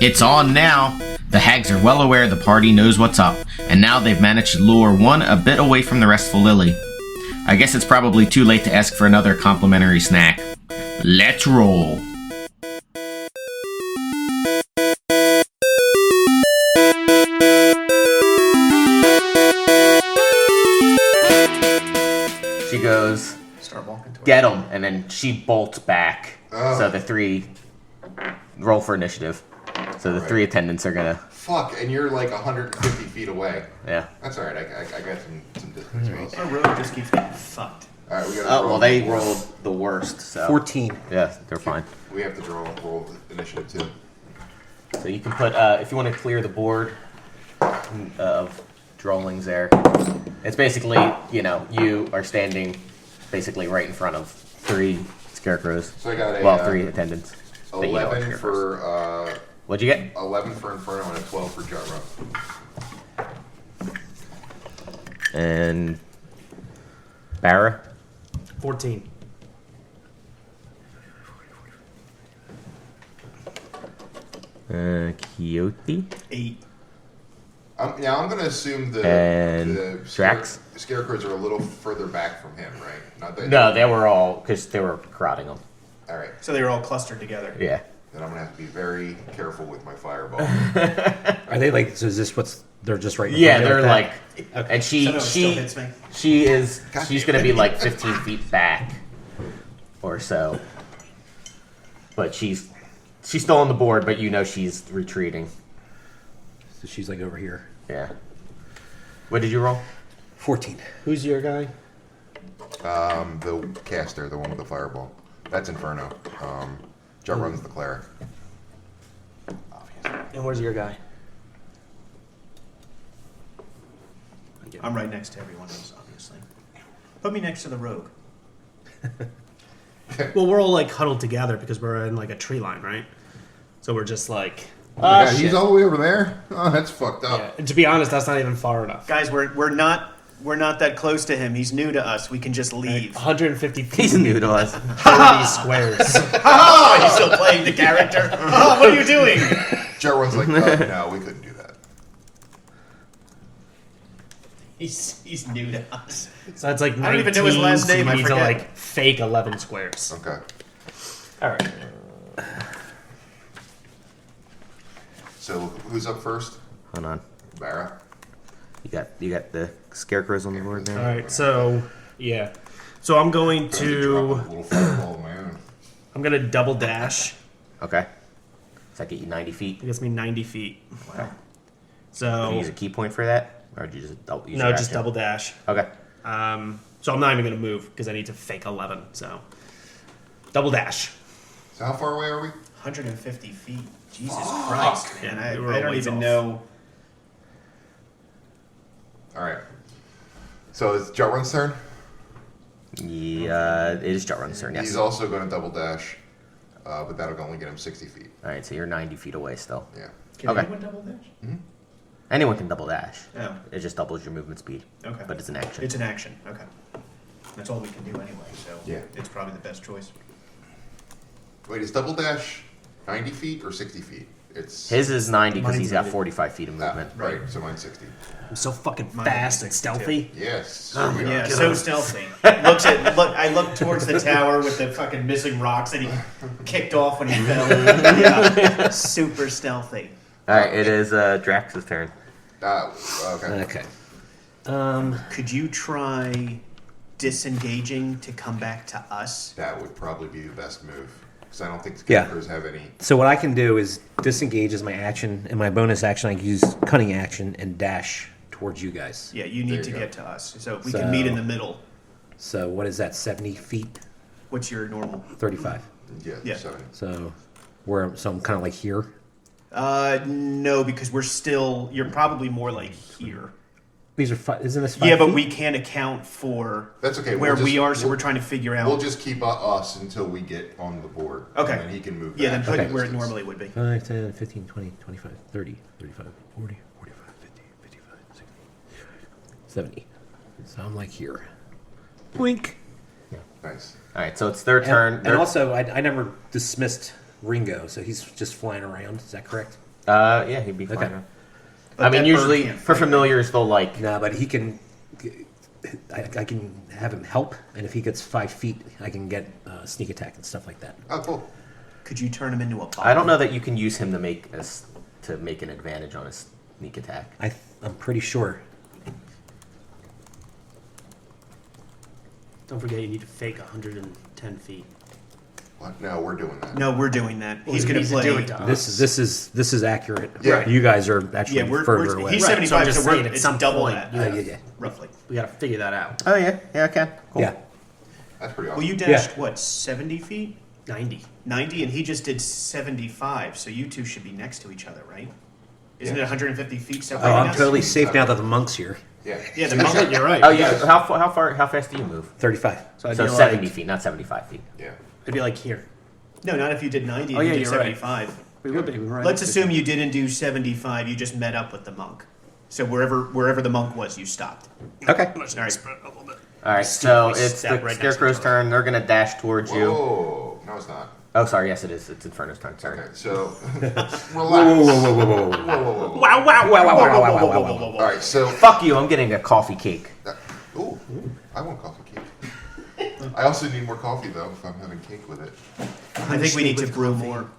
It's on now! The hags are well aware the party knows what's up, and now they've managed to lure one a bit away from the Restful Lily. I guess it's probably too late to ask for another complimentary snack. Let's roll! She goes, start walking towards get him, and then she bolts back. Oh. So the three roll for initiative. So the three attendants are gonna... Fuck, and you're like 150 feet away. Yeah. That's alright, I got some distance. Our road just keeps getting fucked. Alright, we gotta Oh, roll well, they the worst. rolled the worst, so... 14. Yeah, they're fine. We have to roll initiative too. So you can put, if you want to clear the board of drawlings there, it's basically, you know, you are standing basically right in front of three scarecrows. So I got a three attendants. that you know are 11 scarecrows. for What'd you get? 11 for Inferno and a 12 for Jarro. And Barra? 14. Quixote? 8. I'm going to assume And the Drax? scarecrows are a little further back from him, right? Not that. No, they were all, because they were crowding them. All right. So they were all clustered together. Yeah. Then I'm going to have to be very careful with my fireball. Are they like, so is this what's, they're just right in Yeah, front of you they're like like, that? and So no, it still hits me. she's gonna be like 15 feet back or so. But she's still on the board, but you know she's retreating. So she's like over here. Yeah. What did you roll? 14. Who's your guy? The caster, the one with the fireball. That's Inferno. Jar runs the cleric. And where's your guy? I'm right next to everyone else, obviously. Put me next to the rogue. Well, we're all like huddled together because we're in like a tree line, right? So we're just like, Yeah, shit. he's all the way over there? Oh, that's fucked up. Yeah. And to be honest, that's not even far enough. Guys, we're not that close to him. He's new to us. We can just leave. 150 feet. He's new to us. 30 squares. Oh, he's still playing the character. Oh, what are you doing? Jar runs like, no, we couldn't do that. He's new to us. So that's like 19, I don't even know his last name, So I you need to forget. like fake 11 squares. Okay. All right. So who's up first? Hold on. Barra. You got the scarecrows on the board All now? right. So yeah. So I'm going Drop to. a little fireball of my own. I'm gonna double dash. Okay. Does that get you 90 feet? It gets me 90 feet. Wow. Do So you use a key point for that? Or do you just use no, your just action? double dash. Okay. So I'm not even gonna move because I need to fake 11. So double dash. So how far away are we? 150 feet. Jesus Christ, man. Yeah, we were I don't ways even off. know. All right. So it's Jar run's turn? Yeah, it is Jarrun's turn, yes. He's also going to double dash, but that'll only get him 60 feet. Alright, so you're 90 feet away still. Yeah. Can Okay. anyone double dash? Anyone can double dash. Oh, It just doubles your movement speed. okay. But it's an action. It's an action. Okay. That's all we can do anyway, so Yeah. it's probably the best choice. Wait, is double dash 90 feet or 60 feet? It's His is 90 because Mine's he's got 90. 45 feet of movement. right. So mine's 60. I'm so fucking Mine fast is and 62. stealthy. Yes. Oh we my are. Yeah, so stealthy. I look towards the tower with the fucking missing rocks that he kicked off when he fell. Yeah. Super stealthy. Alright, it is Drax's turn. Okay. Okay. Could you try disengaging to come back to us? That would probably be the best move. Because I don't think Yeah. scarecrows have any. So what I can do is disengage as my action, and my bonus action I can use cunning action and dash towards you guys. Yeah, you There need you to go. get to us. So if we So- can meet in the middle. So what is that, 70 feet? What's your normal? 35. Yeah. Yeah. 70. So I'm kind of like here. No, because you're probably more like here. These are isn't this 5 Yeah, but feet? we can't account for That's okay. where We'll we just- are, so we'll- we're trying to figure out. We'll just keep us until we get on the board. Okay. And then he can move yeah, back then put to it where it distance. normally would be. 5, 10, 15, 20, 25, 30, 35, 40, 45, 50, 55, 60, 70. So I'm like here. Blink. Nice. Alright, so it's their turn. And also, I never dismissed Ringo, so he's just flying around. Is that correct? Yeah, he'd be fine. Okay. But I mean, that bird usually can't for fight. familiars, they'll like. No, but he can. I can have him help, and if he gets 5 feet, I can get sneak attack and stuff like that. Oh, cool. Could you turn him into a bomb? I don't know that you can use him to make an advantage on his sneak attack. I'm pretty sure. Don't forget you need to fake 110 feet. What? No, we're doing that. No, we're doing that. Well, He's he going needs to to play. do it to us. This is accurate. Yeah. You guys are actually Yeah, further away. He's Right, 75, so I'm just so we're, saying at it's some double point, that, yeah. roughly. We gotta figure that out. Oh yeah, okay. Cool. Yeah. That's pretty awesome. Well, you dashed, what, 70 feet? 90. 90, and he just did 75, so you two should be next to each other, right? Isn't Yeah. it 150 feet Oh, separating I'm us? totally safe now that the monk's here. Yeah. Yeah, the monk. You're right. Oh yeah. How fast do you move? 35. So I'd So be 70 like, feet, not 75 feet. Yeah. It'd be like here. No, not if you did 90 Oh, and yeah, you did you're right. 75. We would be right. Let's assume you didn't do 75, you just met up with the monk. So wherever the monk was, you stopped. Okay. All right. Spread a little bit. All right, so we it's step the right next to Scarecrow's each other. turn. They're gonna dash towards you. Whoa. No, it's not. Oh, sorry. Yes, it is. It's Inferno's turn. Sorry. Okay, so relax. Whoa, whoa, whoa, whoa, whoa, whoa. Whoa. Wow, wow, wow, wow, wow, wow, wow, wow. All right, so Fuck you. I'm getting a coffee cake. ooh, I want coffee cake. I also need more coffee though if I'm having cake with it. I think we need to brew more.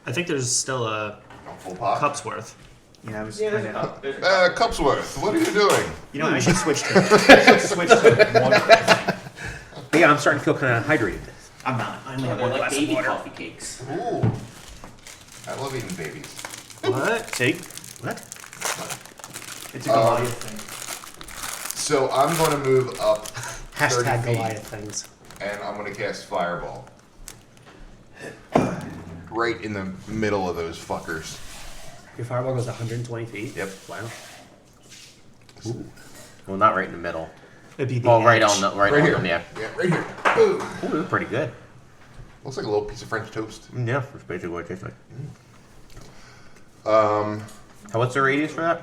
I think there's still a A full pot. cup's worth. Yeah, I was. Cupsworth, what are you doing? You know, I should switch to. I should switch to water. But yeah, I'm starting to feel kind of hydrated. I'm not. I only have one glass of water. coffee cakes. Ooh, I love eating babies. What? See, What? it's a Goliath thing. So I'm going to move up 30 Hashtag feet, Goliath things. and I'm going to cast Fireball. Right in the middle of those fuckers. Your fireball goes 120 feet? Yep. Wow. Well, not right in the middle. It'd be the Well, right edge. on the right, Right on here. them. Yeah. Yeah, right here. Boom. Ooh, pretty good. Looks like a little piece of French toast. Yeah, that's basically what it tastes like. Um, What's the radius for that?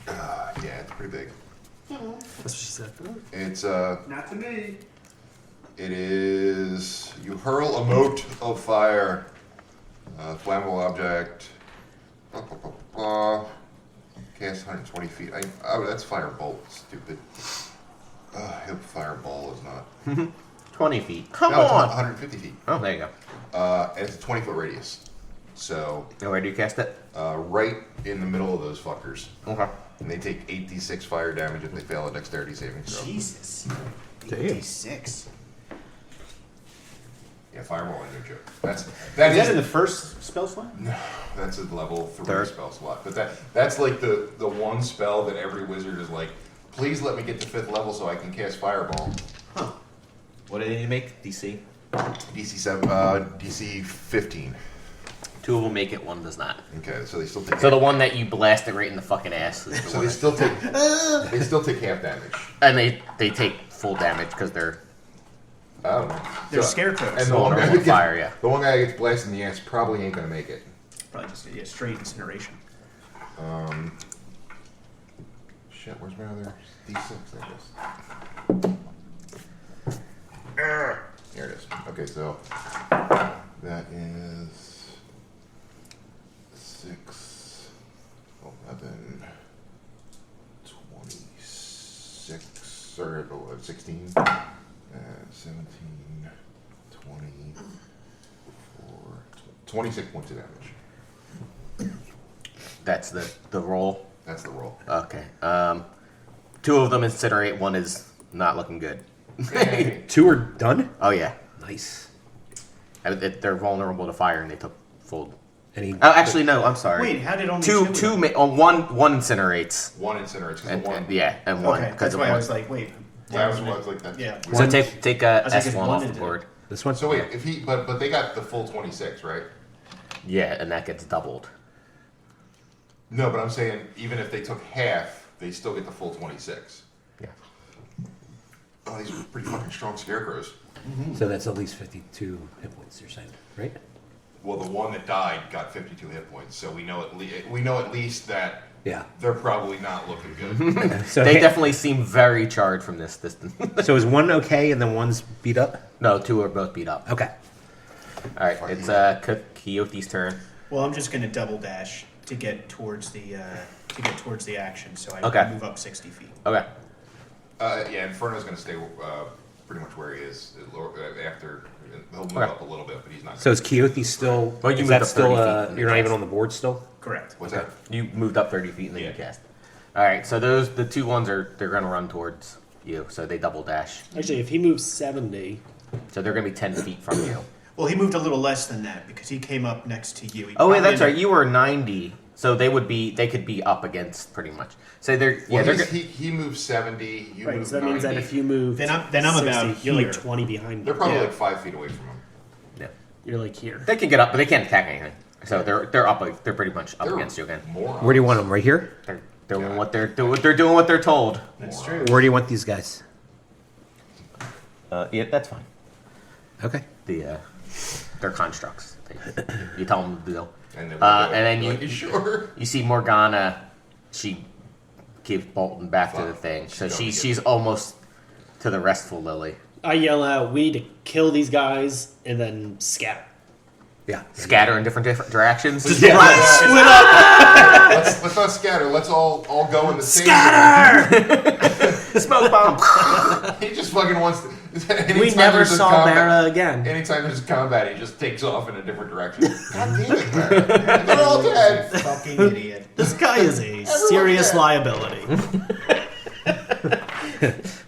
yeah, it's pretty big. That's what she said. It's Not to me. it is you hurl a mote of fire, flammable object. Blah, blah, blah, blah. Cast 120 feet. Oh, that's firebolt. Stupid. I hope fireball is not. 20 feet. Come No, it's on. 150 feet. Oh, there you go. And it's a 20-foot radius. So And where do you cast it? right in the middle of those fuckers. Okay. And they take 8d6 fire damage if they fail a dexterity saving throw. Jesus. Damn. 86. Yeah, fireball ain't no joke. That Is that is in the first spell slot? that's a level 3 Third. spell slot. But that's like the one spell that every wizard is like, please let me get to 5th level so I can cast fireball. Huh. What did you make? DC? DC 15. 2 of them make it, 1 does not. Okay, so they still take. So the one that you blasted right in the fucking ass is the So one. they still take. They still take half damage. And they take full damage because they're I don't know. They're So- scarecrows. And the one, guy vulnerable that to gets, fire, yeah. the one guy that gets blasted in the ass probably ain't gonna make it. Probably just straight incineration. Shit, where's my other D6? There it is. Here it is. Okay, so that is 6, 11, 26, or 16, 17, 24, 26 points of damage. that's the roll. That's the roll. Okay. 2 of them incinerate, 1 is not looking good. Hey. 2 are done? Oh yeah. Nice. And they're vulnerable to fire and they took full. Any? Oh, actually no, I'm sorry. Wait, how did only two one incinerates. One incinerates because And, the one. and- yeah, and 1 Okay, because that's of why I 1. was like, wait. Yeah, I was like that. Yeah. So take I was like, S1 it's off one the into- board. This one? So wait, if he but they got the full 26, right? Yeah, and that gets doubled. No, but I'm saying even if they took half, they still get the full 26. Yeah. Oh, these are pretty fucking strong scarecrows. So that's at least 52 hit points, you're saying, right? Well, the one that died got 52 hit points, so we know at least that Yeah. they're probably not looking good. So, They definitely seem very charged from this distance. so is one okay and then one's beat up? No, 2 are both beat up. Okay. All right, it's Coyote's turn. Well, I'm just going to double dash to get towards the action, so I Okay. move up 60 feet. Okay. Yeah, Inferno's going to stay pretty much where he is after. He'll move Okay. up a little bit, but he's not. So is Keothi still? Well, you is moved that up still? 30 feet in You're the not even cast. on the board still. Correct. What's that? You moved up 30 feet and then you Yeah. cast. All right, so the two ones they're going to run towards you, so they double dash. Actually, if he moves 70, So they're going to be 10 feet from you. Well, he moved a little less than that because he came up next to you. He Oh, wait, probably that's right. ended- You were 90, so they could be up against pretty much. So they're Well, they're he moves 70. You right? move So that 90. means that if you move, Then I'm about you're here. like 20 behind. They're Me. probably Yeah. like 5 feet away from him. yeah. You're like here. They can get up, but they can't attack anything. So they're up. They're pretty much up They're against you again. morons. Where do you want them? Right here. They're doing what they're doing what they're told. That's true. Where do you want these guys? Yeah, that's fine. Okay. They're constructs. You tell them to do. And then, And then you sure? You see Morgana. She keeps bolting back to the Fuck. thing. So She's she's almost to the Restful Lily. I yell out, "We need to kill these guys and then scatter." Yeah. Scatter in different directions. Split up. Let's not scatter. Let's all go in the same. Smoke bomb. He just fucking wants to. We never saw Barra again. Anytime there's combat, he just takes off in a different direction. God damn it, Barra. They're all dead. Fucking idiot. This guy is a serious dead. liability.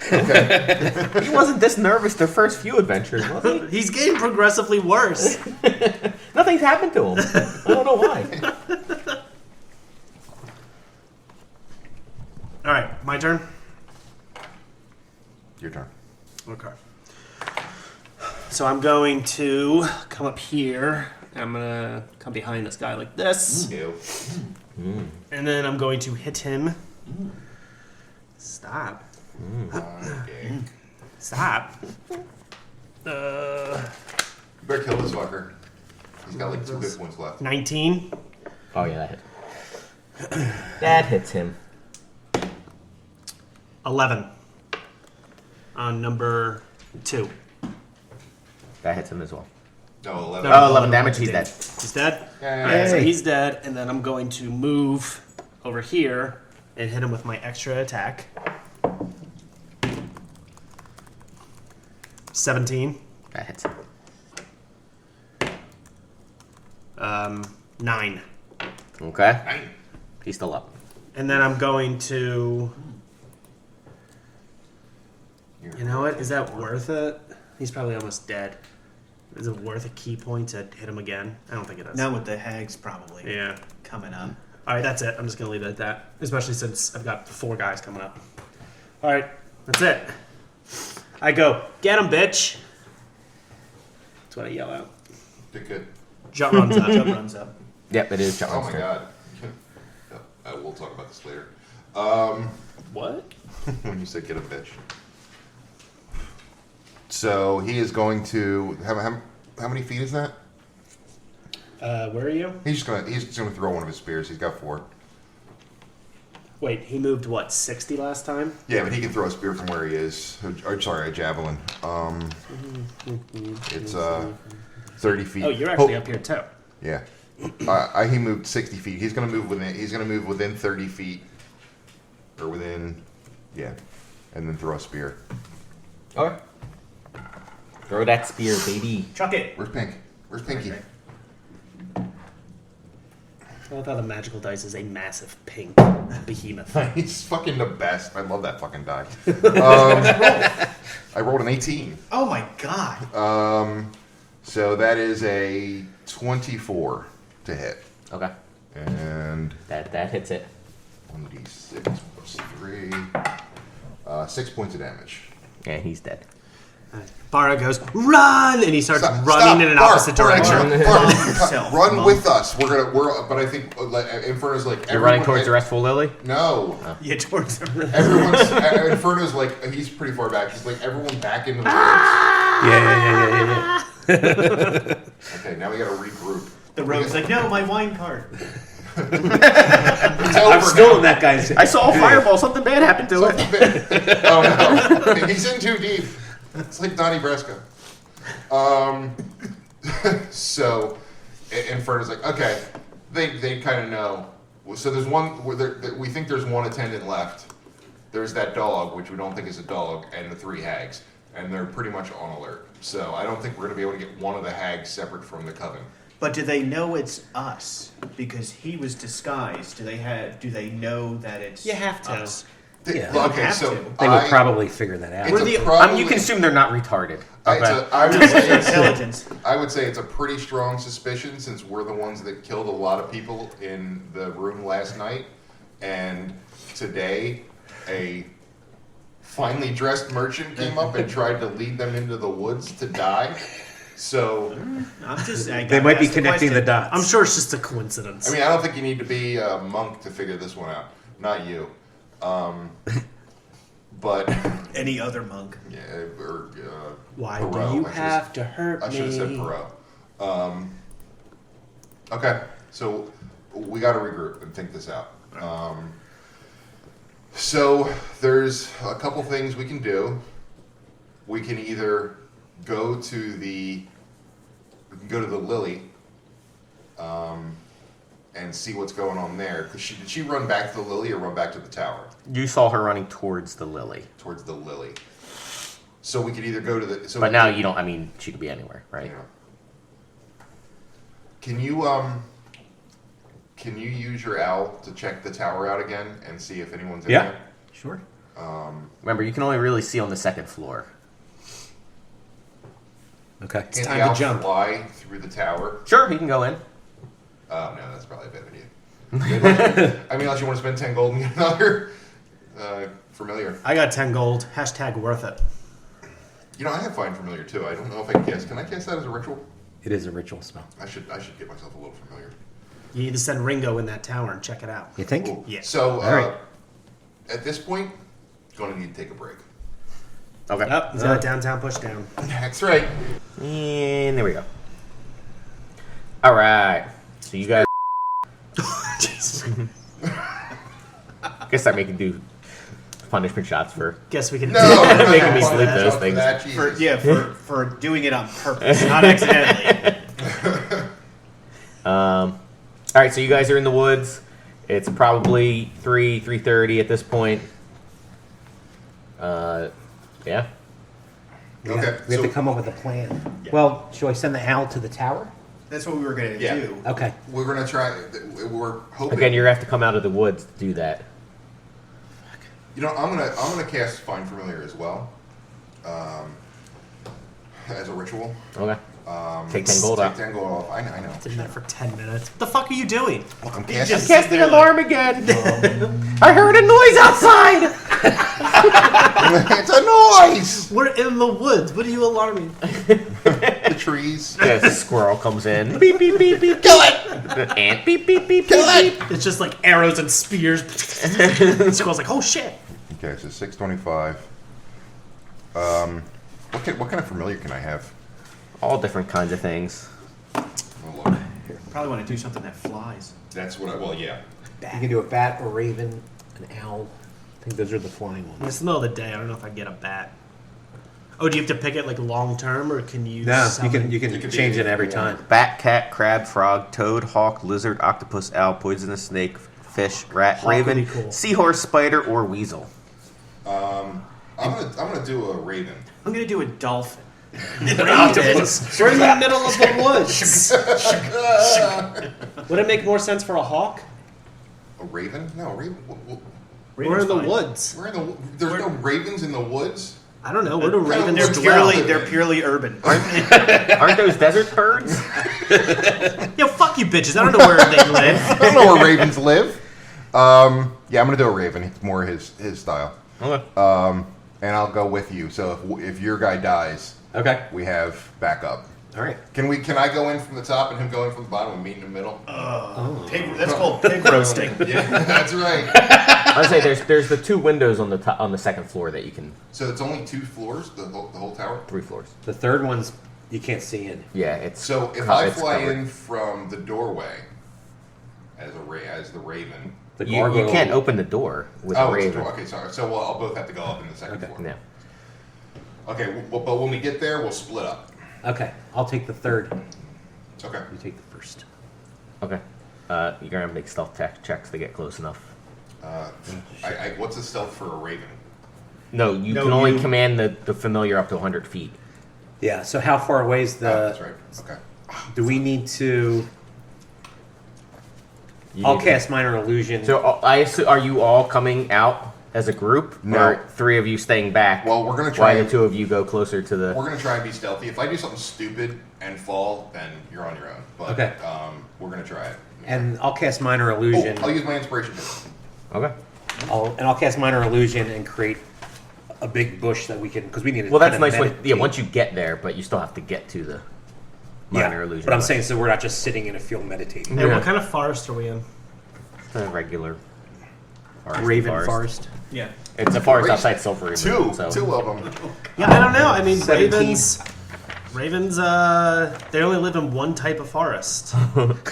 He wasn't this nervous the first few adventures, was he? He's getting progressively worse. Nothing's happened to him. I don't know why. All right, my turn. Your turn. Okay. So I'm going to come up here. I'm gonna come behind this guy like this, Ew. and then I'm going to hit him. Stop. Okay. Stop. You better kill this fucker. He's got like 2 hit points left. 19. Oh yeah, that hit. That hits him. 11. On number 2. That hits him as well. No, 11. No. Oh, 11 damage. He's dead. He's dead? Yay. Alright, so he's dead, and then I'm going to move over here and hit him with my extra attack. 17. That hits him. 9. Okay. Nine. He's still up. And then I'm going to... You know what? Is that worth it? He's probably almost dead. Is it worth a key point to hit him again? I don't think it is. Not with the hags probably Yeah. coming up. All right, that's it. I'm just going to leave it at that. Especially since I've got 4 guys coming up. All right, that's it. I go, get him, bitch. That's what I yell out. Did good. Jump runs up. Jump runs up. Yep, it is. Oh John's my turn. god. We'll talk about this later. What? When you said get a bitch. So he is going to how many feet is that? Where are you? He's just gonna throw one of his spears. He's got 4. Wait, he moved, what, 60 last time? Yeah, but he can throw a spear from where he is. Or sorry, a javelin. It's 30 feet. Oh, you're actually up here, too. Yeah. He moved 60 feet. He's gonna move within 30 feet, or within, yeah, and then throw a spear. Okay. Throw that spear, baby. Chuck it. Where's Pink? Where's Pinky? I love how the magical dice is a massive pink behemoth. He's fucking the best. I love that fucking die. I rolled an 18. Oh my god. So that is a 24 to hit, Okay. and That hits it. 1d6 plus 3, 6 points of damage. Yeah, he's dead. Bara goes, run! And he starts Stop, running in an Bart, opposite Bart, direction. Bart, Yourself, run monk. with us. But I think Inferno's like You're running everyone- towards the Restful Lily? No, Yeah, towards the Inferno's like he's pretty far back. He's like everyone back into the woods. Yeah. Okay, now we gotta regroup. The rogue's like, no, my wine cart. It's over I'm still now. in that guy's. I saw a fireball. Something bad happened to it. Oh no, he's in too deep. It's like Donnie Brasco. So Inferno's like, okay, they kind of know So there's one. We think there's one attendant left. There's that dog, which we don't think is a dog, and the 3 hags, and they're pretty much on alert. So I don't think we're gonna be able to get one of the hags separate from the coven. But do they know it's us? Because he was disguised. Do they know that it's You have to. us? Yeah. Okay, have so to. They would probably figure that out. It's a you probably- can assume they're not retarded. I would Just say intelligence. I would say it's a pretty strong suspicion since we're the ones that killed a lot of people in the room last night, and today a finely dressed merchant came up and tried to lead them into the woods to die. So, I'm just. They might be connecting the dots. I'm sure it's just a coincidence. I mean, I don't think you need to be a monk to figure this one out. Not you. But Any other monk. yeah, or Why Perot. do you I should've- have to hurt I me? should have said Perot. Okay, so we got to regroup and think this out. So there's a couple things we can do. We can either go to the Lily and see what's going on there. Did she run back to the Lily or run back to the tower? You saw her running towards the Lily. Towards the Lily. So we could either go to the. So But now you don't, I mean, she could be anywhere, right? Yeah. Can you use your owl to check the tower out again and see if anyone's in Yeah. there? Sure. Remember, you can only really see on the 2nd floor. Okay. Can Time the owl to jump. fly through the tower? Sure, he can go in. Oh no, that's probably a bad idea. I mean, unless you want to spend 10 gold and get another familiar. I got 10 gold. Hashtag worth it. You know, I have find familiar too. I don't know if I can cast. Can I cast that as a ritual? It is a ritual spell. I should get myself a little familiar. You need to send Ringo in that tower and check it out. You think? Cool. Yeah. So All right. at this point, going to need to take a break. Okay. Yep, he's got a downtown push down. That's right. And there we go. All right. So you guys. Jesus. Guess I'm making do punishment shots for. Guess we can. No, Making me sleep those things. For doing it on purpose, not accidentally. All right. So you guys are in the woods. It's probably 3:30 at this point. Yeah. Okay. We have to come up with a plan. Well, should I send the owl to the tower? That's what we were gonna Yeah. do. Okay. We're gonna try. We're hoping. Again, you're gonna have to come out of the woods to do that. You know, I'm gonna cast Find Familiar as well, as a ritual. Okay. Take 10 gold Take out. 10 gold off. I know. Did that for 10 minutes. What the fuck are you doing? I'm Just casting. sit Cast the there alarm again. I heard a noise outside. It's a noise. We're in the woods. What are you alarming? The trees. Yes, a squirrel comes in. Beep beep beep beep. Kill it. The ant. Beep beep beep Kill beep. it. It's just like arrows and spears. The squirrel's like, oh shit. Okay, so 625. What kind of familiar can I have? All different kinds of things. Oh, look. Probably want to do something that flies. That's what I. Well, yeah. You can do a bat, a raven, an owl. I think those are the flying ones. It's the middle of the day. I don't know if I get a bat. Oh, do you have to pick it like long term, or can you? No, summon- you can You can change do it every it. time. Bat, cat, crab, frog, toad, hawk, lizard, octopus, owl, poisonous snake, fish, rat, Hawk would raven, be cool. seahorse, spider, or weasel. I'm gonna do a raven. I'm gonna do a dolphin. Octopus. We're in the middle of the woods. Would it make more sense for a hawk? A raven? No, a raven. We're in the fine. woods. We're in the. There's no ravens in the woods. I don't know. Where do ravens They're dwell? purely urban. Aren't those desert birds? Yo, fuck you, bitches. I don't know where they live. I don't know where ravens live. Yeah, I'm gonna do a raven. It's more his style. Okay. And I'll go with you. So if your guy dies, Okay. we have backup. All right. Can I go in from the top and him go in from the bottom and meet in the middle? That's called pig roasting. Yeah, that's right. I say there's the 2 windows on the top, on the 2nd floor that you can. So it's only 2 floors, the whole tower. 3 floors. The third one's you can't see in. Yeah, it's. So if I it's fly covered. in from the doorway as the raven. The You gargoyle. can't open the door with Oh, a it's a raven. door. Okay, sorry. So I'll both have to go up in the second Okay. floor. Yeah. Okay, well, but when we get there, we'll split up. Okay. I'll take the third. Okay. You take the first. Okay. you're gonna have to make stealth checks to get close enough. What's a stealth for a raven? No, you No, can only you- command the familiar up to 100 feet. Yeah. So how far away is the? That's right. Okay. Do we need to? You I'll need- cast minor illusion. So I assume, are you all coming out as a group? No. Or 3 of you staying back? Well, we're gonna try. Why the 2 of you go closer to the? We're gonna try and be stealthy. If I do something stupid and fall, then you're on your own. But Okay. we're gonna try it. and I'll cast minor Oh, illusion. I'll use my inspiration. Okay. I'll cast minor illusion and create a big bush that we can because we need. Well, that's kinda nice. meditate. Once you get there, but you still have to get to the minor illusion. But I'm saying so we're not just sitting in a field meditating. Hey, Yeah. what kind of forest are we in? a regular forest. Raven forest. Yeah. It's a forest Raven. outside Silver Raven. Two So. of them. Yeah, I don't know. I mean, 17. Ravens, they only live in one type of forest.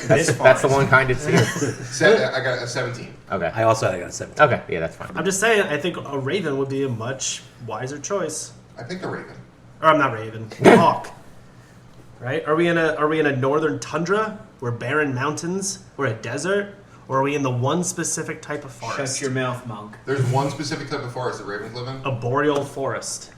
That's the one kind it's here. I got a 17. Okay. I also got a 7. Okay. Yeah, that's fine. I'm just saying, I think a raven would be a much wiser choice. I think a raven. Or I'm not raven, hawk. Right? Are we in a northern tundra? We're barren mountains? We're a desert? Or are we in the one specific type of forest? Shut your mouth, monk. There's one specific type of forest that ravens live in. A boreal forest.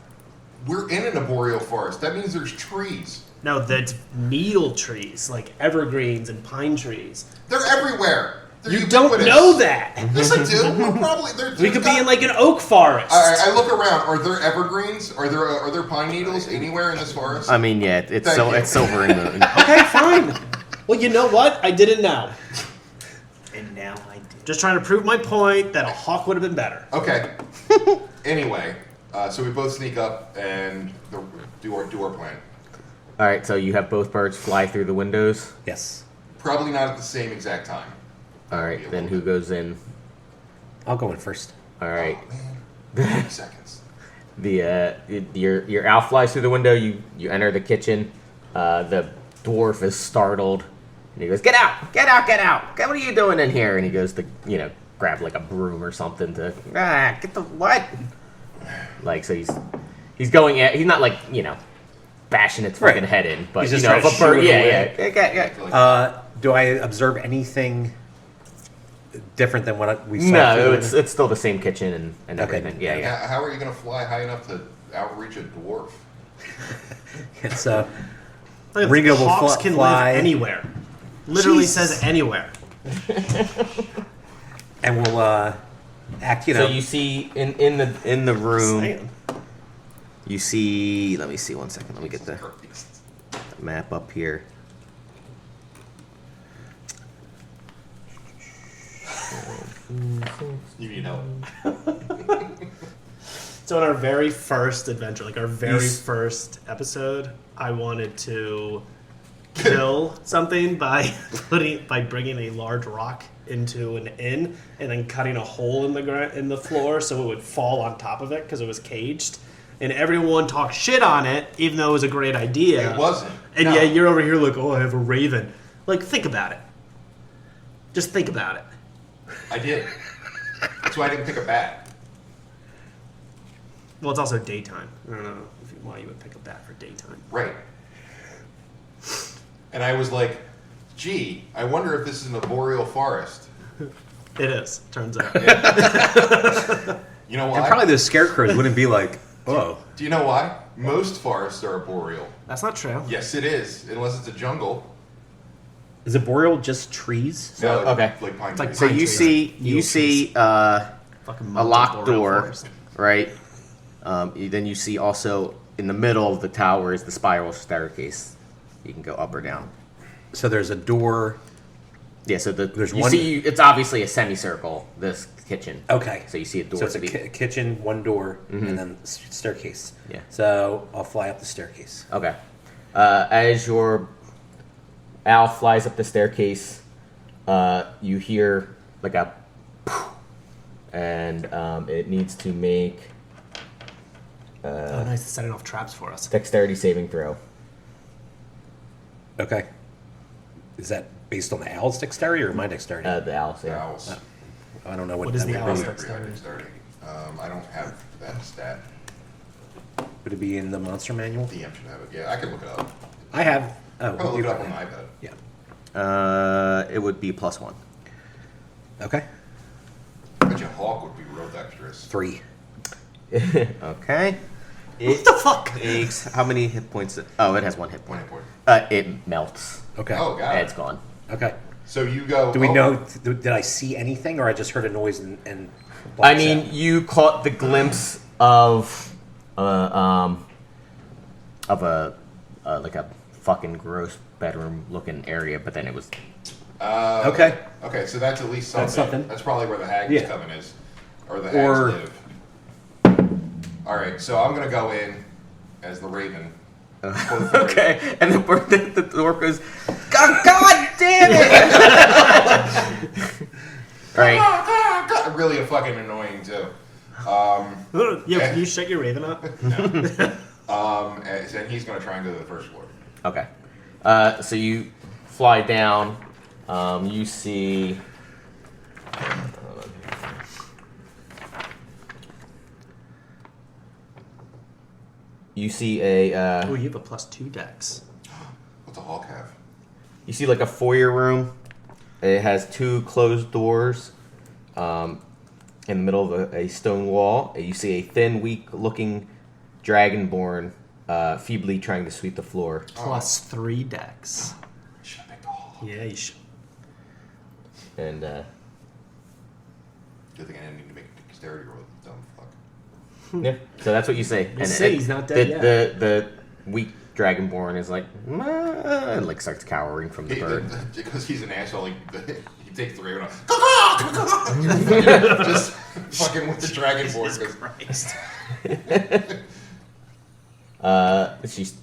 We're in an arboreal forest. That means there's trees. No, that's needle trees, like evergreens and pine trees. They're everywhere. They're You don't ubiquitous. know that. Yes, I do. We're probably. We could be in like an oak forest. I look around. Are there evergreens? Are there pine needles anywhere in this forest? I mean, yeah, it's Thank you. it's Silver and Moon. Okay, fine. Well, you know what? I did it now. And now I do. Just trying to prove my point that a hawk would have been better. Okay. Anyway, so we both sneak up and do our plan. All right. So you have both birds fly through the windows. Yes. Probably not at the same exact time. All right. Then who goes in? I'll go in first. All right. Oh, man. 30 seconds. Your owl flies through the window. You enter the kitchen. The dwarf is startled, and he goes, "Get out! Get out! Get out! What are you doing in here?" And he goes to grab like a broom or something to get the what? Like so he's going at he's not like bashing its fucking Right. head in, but He's just if trying to a bird, shoo it yeah. I feel like Do I observe anything different than what we saw? No, through the it's window? still the same kitchen and Okay. everything. Yeah. How are you going to fly high enough to outreach a dwarf? It's Look, Ringo will hawks can fly. live anywhere. Literally Jesus. says anywhere. and we'll act. So you see in the room, Saying. you see. Let me see 1 second. Let me get the map up here. You need help. So in our very first adventure, like our very s- first episode, I wanted to kill something by bringing a large rock into an inn and then cutting a hole in the floor so it would fall on top of it because it was caged. And everyone talked shit on it, even though it was a great idea. It wasn't. And No. yeah, you're over here like, oh, I have a raven. Like, think about it. Just think about it. I did. That's why I didn't pick a bat. Well, it's also daytime. I don't know why you would pick a bat for daytime. Right. And I was like, gee, I wonder if this is an arboreal forest. It is, turns out. You know why? and probably those scarecrows wouldn't be like, oh, Do you know why? Most forests are arboreal. That's not true. Yes, it is. Unless it's a jungle. is a boreal just trees? So, okay. Like pine It's like trees. So Pine you trees. see Needle trees. Fucking a mountain locked boreal door, forest. right? Then you see also in the middle of the tower is the spiral staircase. You can go up or down. So there's a door. Yeah, so There's you one- see it's obviously a semicircle. This kitchen. Okay. So you see a door So it's to a the kitchen, one door, and then staircase. Yeah. So I'll fly up the staircase. Okay. As your owl flies up the staircase, you hear like a poof, and it needs to make Oh, nice. It's setting off traps for us. dexterity saving throw. Okay. Is that based on the owl's dexterity or my dexterity? The owl. Yeah. Owls. I don't know what What is that the would owl's be. dexterity? I don't have that stat. Would it be in the monster manual? DM should have it. Yeah, I can look it up. I have. Oh, I'll look you it up don't on my have. iPad. Yeah. It would be +1. Okay. I bet you Hawk would be real dexterous. 3. Okay. What the fuck? Takes how many hit points? Oh, it has 1 hit 1 point. hit point. It melts. Okay. Oh, God. It's gone. Okay. So you go. Do we oh, know? Did I see anything, or I just heard a noise and I mean, you caught the glimpse of a like a fucking gross bedroom looking area, but then it was Okay. Okay, so that's at least something. That's something. That's probably where the hags Yeah. coven is, or the hags Or- live. All right, so I'm gonna go in as the Raven. okay. And the dwarf goes, God damn it! All right. Really a fucking annoying too. Yeah, can you shut your raven up? And he's gonna try and go to the first floor. Okay. So you fly down. You see. You see a. Oh, you have a +2 dex. What's a Hawk have? You see like a foyer room. It has 2 closed doors. In the middle of a stone wall, you see a thin, weak-looking dragonborn feebly trying to sweep the floor. +3 dex. Should have picked a Hawk. Yeah, you should. And Good thing I didn't need to make a dexterity roll. Dumb fuck. yeah, so that's what you say. We'll see, he's not dead yet. The weak dragonborn is like, and like starts cowering from the bird. Because he's an asshole, he takes the Raven off. Just fucking with the dragonborn. Christ.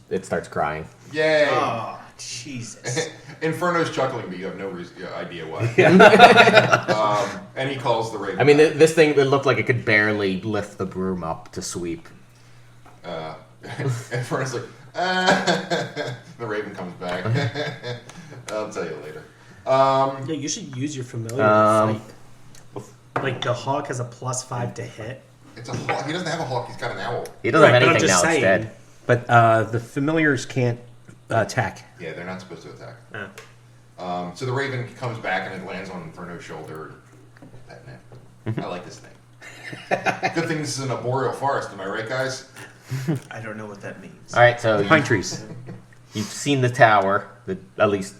It starts crying. Yay! Oh, Jesus. Inferno's chuckling, but you have no idea why. And he calls the Raven. I mean, this thing it looked like it could barely lift the broom up to sweep. Inferno's like, the Raven comes back. I'll tell you later. Yeah, you should use your familiar to fight. Like the hawk has a +5 to hit. It's a hawk. He doesn't have a hawk. He's got an owl. He doesn't Right, have but I'm anything just now. saying. It's dead. But the familiars can't attack. Yeah, they're not supposed to attack. Oh. So the Raven comes back and it lands on Inferno's shoulder. Petting it. I like this thing. Good thing this is an arboreal forest, am I right, guys? I don't know what that means. All right, so Pine trees. you've seen the tower, at least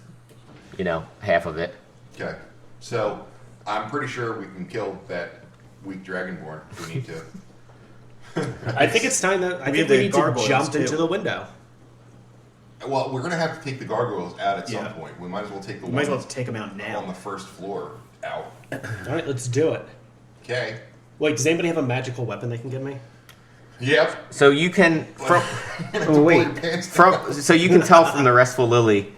half of it. Okay. So I'm pretty sure we can kill that weak dragonborn if we need to. I think it's time that We we have the need to gargoyles, jump too. into the window. Well, we're gonna have to take the gargoyles out at some Yeah. point. We might as well take the We might as one well take them out on now. the first floor out. All right, let's do it. Okay. Wait, does anybody have a magical weapon they can give me? Yep. So you can so you can tell from the Restful Lily,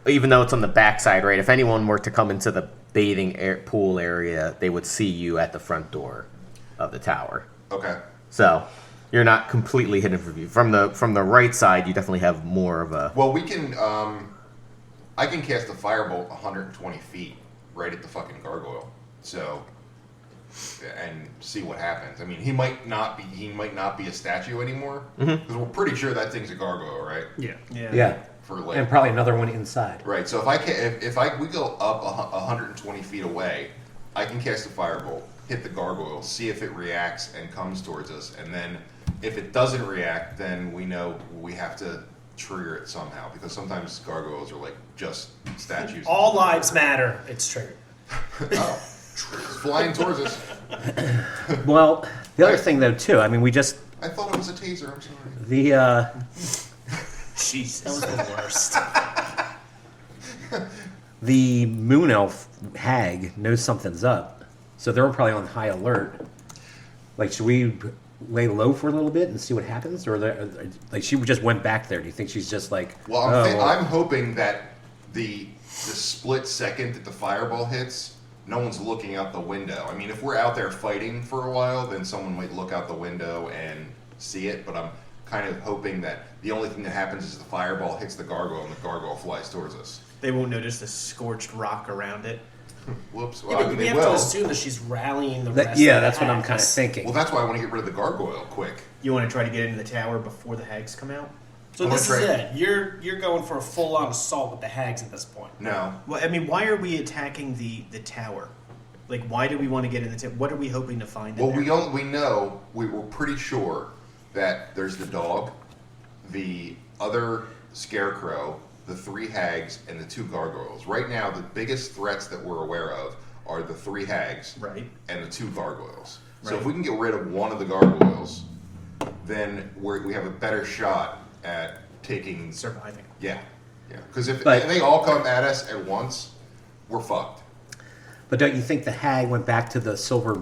even though it's on the backside, right? If anyone were to come into the bathing pool area, they would see you at the front door of the tower. Okay. So you're not completely hidden from view. From the right side, you definitely have more of a. Well, we can. I can cast a firebolt 120 feet right at the fucking gargoyle. So, and see what happens. I mean, he might not be a statue anymore because we're pretty sure that thing's a gargoyle, right? Yeah. Yeah. For like, And probably another one inside. right. So if we go up 120 feet away, I can cast a firebolt, hit the gargoyle, see if it reacts and comes towards us, and then if it doesn't react, then we know we have to trigger it somehow because sometimes gargoyles are like just statues. All lives matter. It's triggered. Oh, it's flying towards us. Well, the other thing though too. I mean, we just I thought it was a taser. I'm sorry. the Jesus. That was the worst. the moon elf hag knows something's up, so they're probably on high alert. Like, should we lay low for a little bit and see what happens, or like she just went back there? Do you think she's just like? Well, oh, I'm hoping that the split second that the fireball hits, no one's looking out the window. I mean, if we're out there fighting for a while, then someone might look out the window and see it. But I'm kind of hoping that the only thing that happens is the fireball hits the gargoyle and the gargoyle flies towards us. They won't notice the scorched rock around it. Whoops. Yeah, Well, I but mean, we they have to will. assume that she's rallying the that- rest. yeah, of the that's what I'm kind of hags. thinking. Well, that's why I want to get rid of the gargoyle quick. You want to try to get into the tower before the hags come out? So I'm this gonna is try- it. You're going for a full-on assault with the hags at this point. No. Well, I mean, why are we attacking the tower? Like, why do we want to get in the tower? What are we hoping to find in Well, there? we know, we're pretty sure that there's the dog, the other scarecrow, the 3 hags, and the 2 gargoyles. Right now, the biggest threats that we're aware of are the 3 hags Right. and the 2 gargoyles. So Right. if we can get rid of one of the gargoyles, then we have a better shot at taking... Surviving. Yeah. Because if But- they all come at us at once, we're fucked. But don't you think the hag went back to the silver?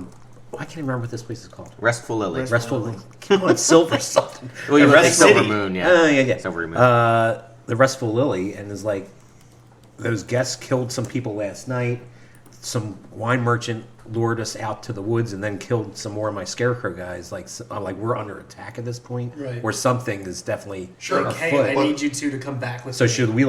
Oh, I can't remember what this place is called. Restful Lily. Restful Lily. Come on, silver something. Well, you The went Rest- Silver City. Moon, yeah. Yeah. Silver Moon. The Restful Lily, and is like, those guests killed some people last night. Some wine merchant lured us out to the woods and then killed some more of my scarecrow guys. Like, we're under attack at this point, Right. or something is definitely Sure. Like, afoot. hey, I need you two to come back with So me. should we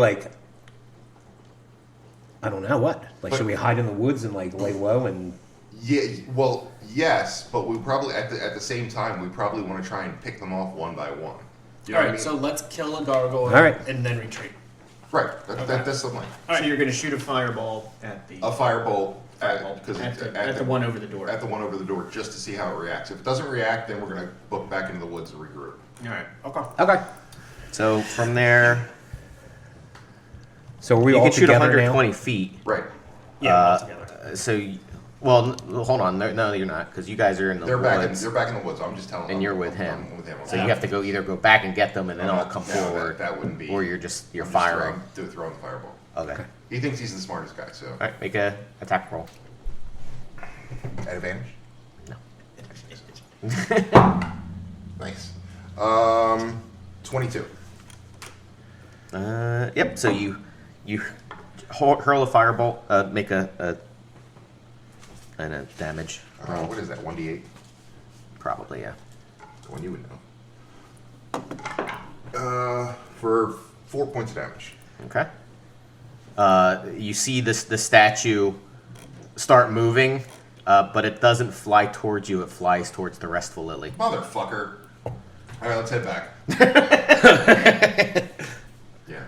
I don't know what. But- Should we hide in the woods and lay low and? Yeah, well, yes, but we probably at the same time we probably want to try and pick them off one by one. You know All what I right, mean? so let's kill a gargoyle All right. and then retreat. Right, that's the plan. So you're going to shoot a fireball at the A firebolt fireball at the one over the door. at the one over the door just to see how it reacts. If it doesn't react, then we're gonna book back into the woods and regroup. All right. Okay. Okay. So from there, So are we you all can shoot together 120 feet. Right. Yeah, Uh, we're all together. Hold on. No, you're not, because you guys are in the They're back in woods, the woods. I'm just telling them. and you're with him. I'm with him. So you have to either go back and get them, and then I'm all not- come no, forward, that wouldn't be. or you're I'm just firing. throwing the fireball. Okay. He thinks he's the smartest guy, so All right. Make a attack roll. at advantage. No. Nice. 22. Yep. So you hurl a firebolt. Make a damage. What is that? 1d8. Probably, yeah. That's one you would know. For 4 points of damage. Okay. You see the statue start moving, but it doesn't fly towards you. It flies towards the Restful Lily. Motherfucker. All right, let's head back. Yeah.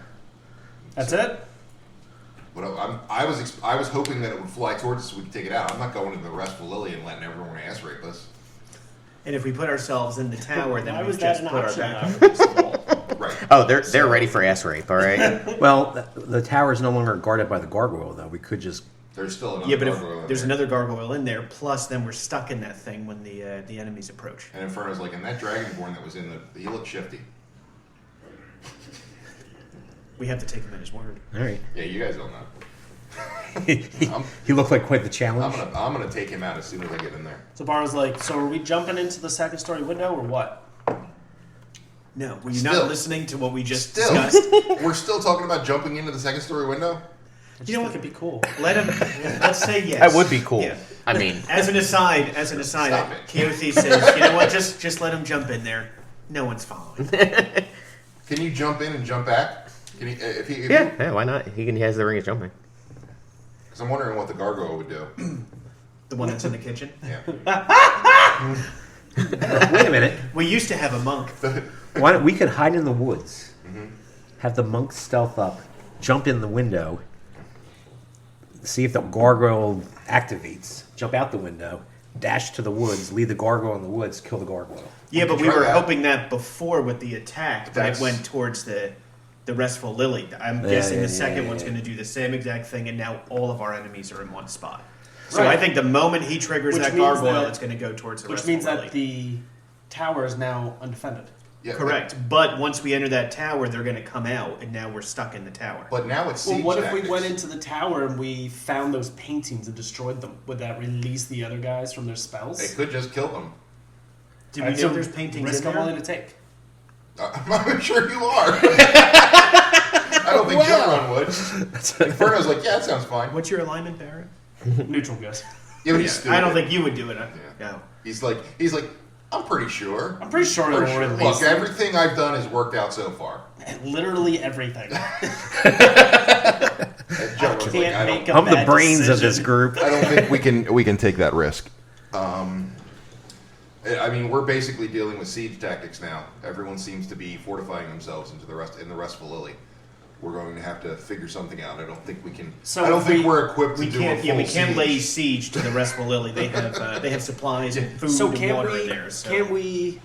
That's it? But I was hoping that it would fly towards us so we could take it out. I'm not going to the Restful Lily and letting everyone ass rape us. And if we put ourselves in the tower, then Why we was that just an put our option back now? against the wall. Right. Oh, they're ready for ass rape. All right. Well, the tower is no longer guarded by the gargoyle, though. We could just. There's still another Yeah, but if gargoyle in there's there. another gargoyle in there, plus then we're stuck in that thing when the enemies approach. And Inferno's like, and that dragonborn that was in he looked shifty. We have to take him at his word. All right. Yeah, you guys don't know. He looked like quite the challenge. I'm gonna take him out as soon as I get in there. So Bar's like, so are we jumping into the second story window or what? No, were you Still. not listening to what we just Still, discussed? we're still talking about jumping into the second story window. You know what? It could be cool. Let him. Let's say yes. That would be cool. Yeah. I mean, As an aside, Stop it. Keothi says, you know what? Just let him jump in there. No one's following. Can you jump in and jump back? Can he? If yeah, why not? He has the ring of jumping. Because I'm wondering what the gargoyle would do. The one that's in the kitchen. Yeah. Wait a minute. We used to have a monk. Why don't we could hide in the woods, Mm-hmm. have the monk stealth up, jump in the window, see if the gargoyle activates, jump out the window, dash to the woods, leave the gargoyle in the woods, kill the gargoyle. Yeah, but we Try were that. hoping that before with the attack, but That's- it went towards the Restful Lily. I'm Yeah, guessing yeah, the second yeah, one's yeah. going to do the same exact thing, and now all of our enemies are in one spot. So Right. I think the moment he triggers Which that means gargoyle, that- it's going to go towards the Which Restful means Lily. that the tower is now undefended. Yeah. Correct. But once we enter that tower, they're going to come out, and now we're stuck in the tower. But now it's Well, siege what if we tactics. went into the tower and we found those paintings and destroyed them? Would that release the other guys from their spells? It could just kill them. Do we That's know a there's paintings risk in I'm there? willing to take. I'm sure you are. I don't think John would. Inferno's like, yeah, that sounds fine. What's your alignment, Barrett? Neutral guess. Yeah, but he's stupid. I don't think you would do it. Yeah. No. He's like, I'm pretty sure. I'm pretty sure Pretty it'll sure. release Look, everything I've done has worked out so far. literally everything. And John was like, Can't I make don't, a I'm the bad brains of decision. this group. I don't think we can take that risk. I mean, we're basically dealing with siege tactics now. Everyone seems to be fortifying themselves in the Restful Lily. We're going to have to figure something out. I don't think we can. So I don't if think we- we're equipped to do a full we can't siege. lay siege to the Restful Lily. They have supplies and food So and can water we? in there. So. Can we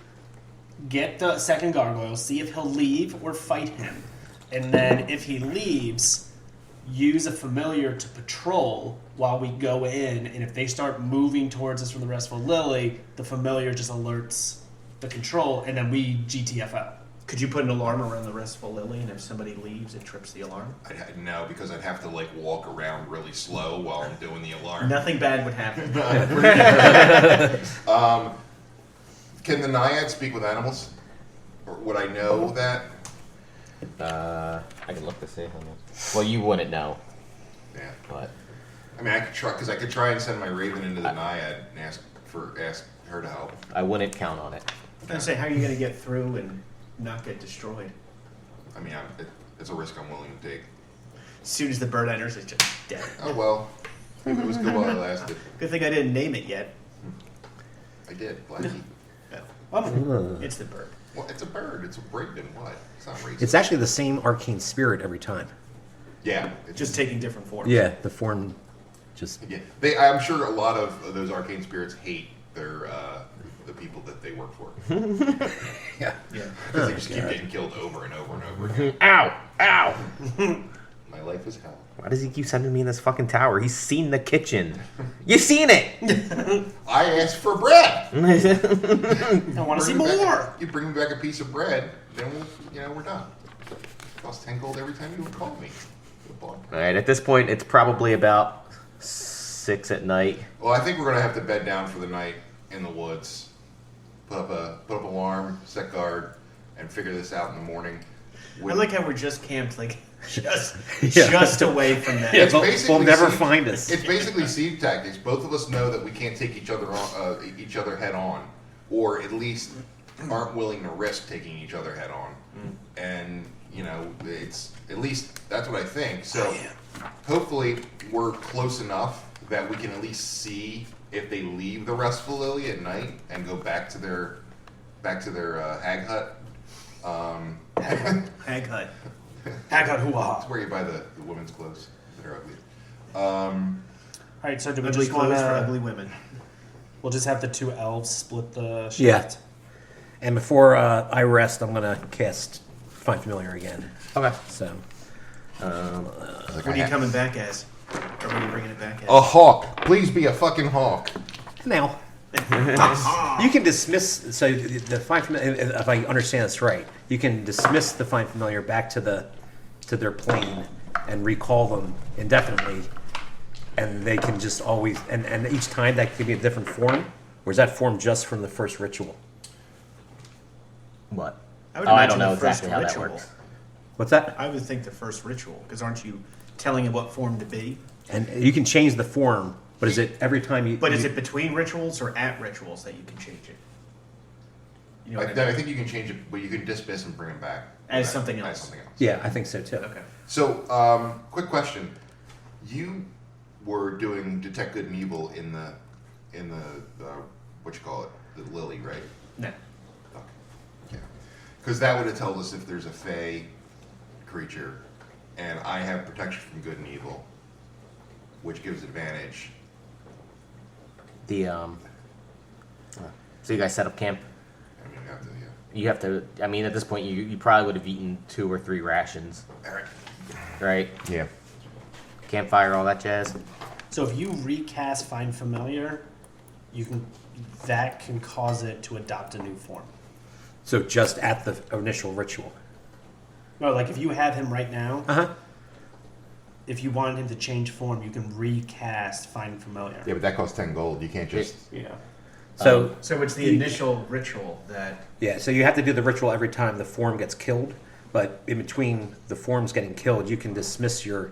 get the second gargoyle? See if he'll leave or fight him, and then if he leaves, use a familiar to patrol while we go in. And if they start moving towards us from the Restful Lily, the familiar just alerts the control, and then we GTFO. Could you put an alarm around the Restful Lily, and if somebody leaves, it trips the alarm? No, because I'd have to like walk around really slow while I'm doing the alarm. Nothing bad would happen. Can the Naiad speak with animals? Or would I know that? I can look to see. Well, you wouldn't know, Yeah. but I mean, I could try because I could try and send my raven into the Naiad and ask her to help. I wouldn't count on it. I was gonna say, how are you gonna get through and not get destroyed? I mean, it's a risk I'm willing to take. As soon as the bird enters, it's just dead. Oh well, it was good while it lasted. Good thing I didn't name it yet. I did, Blackie. It's the bird. Well, it's a bird. It's a raven. What? It's not racist. It's actually the same arcane spirit every time. Yeah. It's Just taking different forms. Yeah, the form just. Yeah. I'm sure a lot of those arcane spirits hate their the people that they work for Yeah. Yeah. because they just keep getting killed over and over and over again. Ow! Ow! My life is hell. Why does he keep sending me in this fucking tower? He's seen the kitchen. You've seen it. I asked for bread. I want to see Bring me back more. you bring me back a piece of bread, then we're done. It costs 10 gold every time you would call me. Good boy. All right. At this point, it's probably about 6 at night. Well, I think we're gonna have to bed down for the night in the woods. Put up alarm, set guard, and figure this out in the morning. I like how we're just camped, like just Yeah. just away from that. It's They'll basically never siege- find us. It's basically siege tactics. Both of us know that we can't take each other head on, or at least aren't willing to risk taking each other head on. And it's at least that's what I think. So hopefully we're close enough that we can at least see if they leave the Restful Lily at night and go back to their hag hut. Hag hut. Hag hut hoo-ha. It's where you buy the women's clothes that are ugly. All right, so do we Ugly just want clothes for to? ugly women. We'll just have the two elves split the shift. Yeah. And before I rest, I'm gonna cast Find Familiar again. Okay. So What are you coming back as? Or what are you bringing it back as? A hawk. Please be a fucking hawk. now you can dismiss. So the Find Familiar, if I understand this right, you can dismiss the Find Familiar back to their plane and recall them indefinitely, and they can just always and each time that could be a different form. Or is that form just from the first ritual? What? I would I imagine don't know the first exactly how that ritual. works. What's that? I would think the first ritual, because aren't you telling it what form to be? And you can change the form, but is it every time you? But is it between rituals or at rituals that you can change it? You know what I mean? I think you can change it, but you can dismiss and bring it back As something As else. something else. Yeah, I think so too. Okay. So, quick question: you were doing detect good and evil in the what you call it, the Lily, right? No. Okay. Yeah. Because that would have told us if there's a Fey creature, and I have protection from good and evil, which gives advantage. The So you guys set up camp. I mean, you have to, yeah. You have to. I mean, at this point, you probably would have eaten 2 or 3 rations, All right. right? Yeah. Campfire, all that jazz. So if you recast Find Familiar, that can cause it to adopt a new form. So just at the initial ritual. No, like if you have him right now, Uh-huh. if you wanted him to change form, you can recast Find Familiar. Yeah, but that costs 10 gold. You can't just. Yeah. So So it's the initial ritual that. yeah, so you have to do the ritual every time the form gets killed, but in between the forms getting killed, you can dismiss your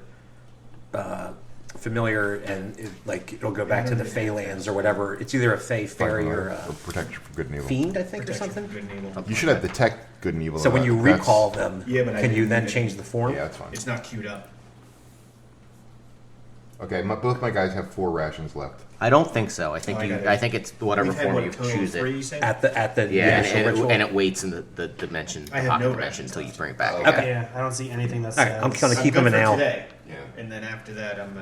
familiar and it'll go back to the Fey lands or whatever. It's either a Fey fairy or a protection from good and evil. fiend, I think, or Protection something. from good and evil. You should have detect good and evil. So when you That's- recall them, Yeah, but I can you didn't then even- change the form? Yeah, that's fine. It's not queued up. Okay, both my guys have 4 rations left. I don't think so. I think Oh, I got it. I think it's whatever We've had, form what, you total choose 3, it. you say? At the Yeah, initial and, ritual? and it waits in the dimension, I have pocket no dimension rations until you left. bring it back. Oh, again. okay. Yeah, I don't see anything that All says. right, I'm gonna I'm keep good them in for now. today. Yeah. And then after that, I'm.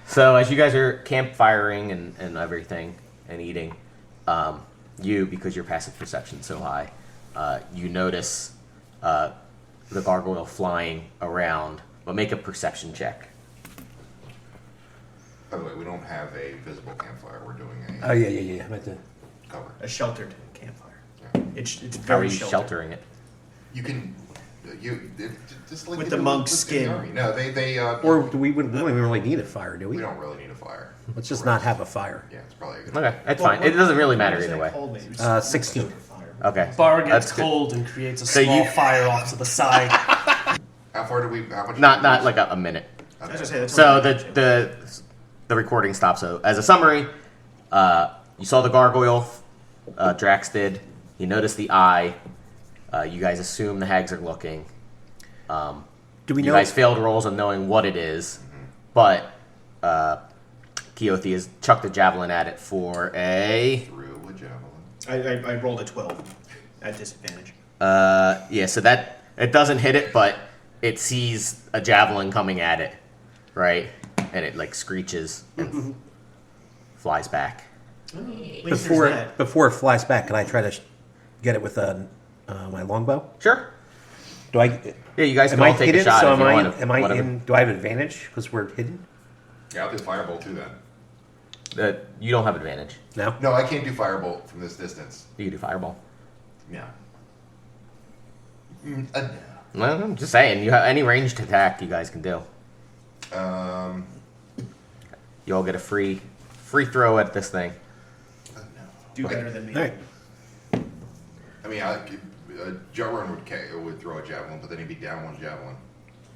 So as you guys are campfiring and everything and eating, you, because your passive perception is so high, you notice the gargoyle flying around. But make a perception check. By the way, we don't have a visible campfire. We're doing a Oh yeah. I meant to. cover. A sheltered campfire. Yeah. It's How are very you sheltered. sheltering it? You can, just like With they the do monk's with the skin. army. No, they Or do we don't even really need a fire, do we we? don't really need a fire. Let's just not have a fire. Yeah, it's probably a good. Okay, that's Well, fine. It doesn't really matter what either way. was that called? 16. Okay. Bar gets That's good. cold and creates a So small you- fire off to the side. How far do we? How much? Not do we use? like a minute. I was gonna say, that's So what I did. the recording stops. So as a summary, you saw the gargoyle. Drax did. You noticed the eye. You guys assume the hags are looking. Do we You know? guys failed rolls on knowing what it is, but Keothi has chucked a javelin at it for a Through a javelin. I rolled a 12 at disadvantage. yeah. So that it doesn't hit it, but it sees a javelin coming at it, right? And it like screeches and flies back. At least there's that. Before it flies back, can I try to get it with my longbow? Sure. Do I? Yeah, you guys Am can I all take hidden? a shot So if am you I? want to. Am I whatever. in? Do I have advantage because we're hidden? Yeah, I'll do firebolt too then. You don't have advantage. No. No, I can't do firebolt from this distance. You can do fireball. Yeah. Well, I'm just saying. You have any ranged attack you guys can do. You all get a free throw at this thing. Do better than me. All right. I mean, Jarrun would throw a javelin, but then he'd be down one javelin.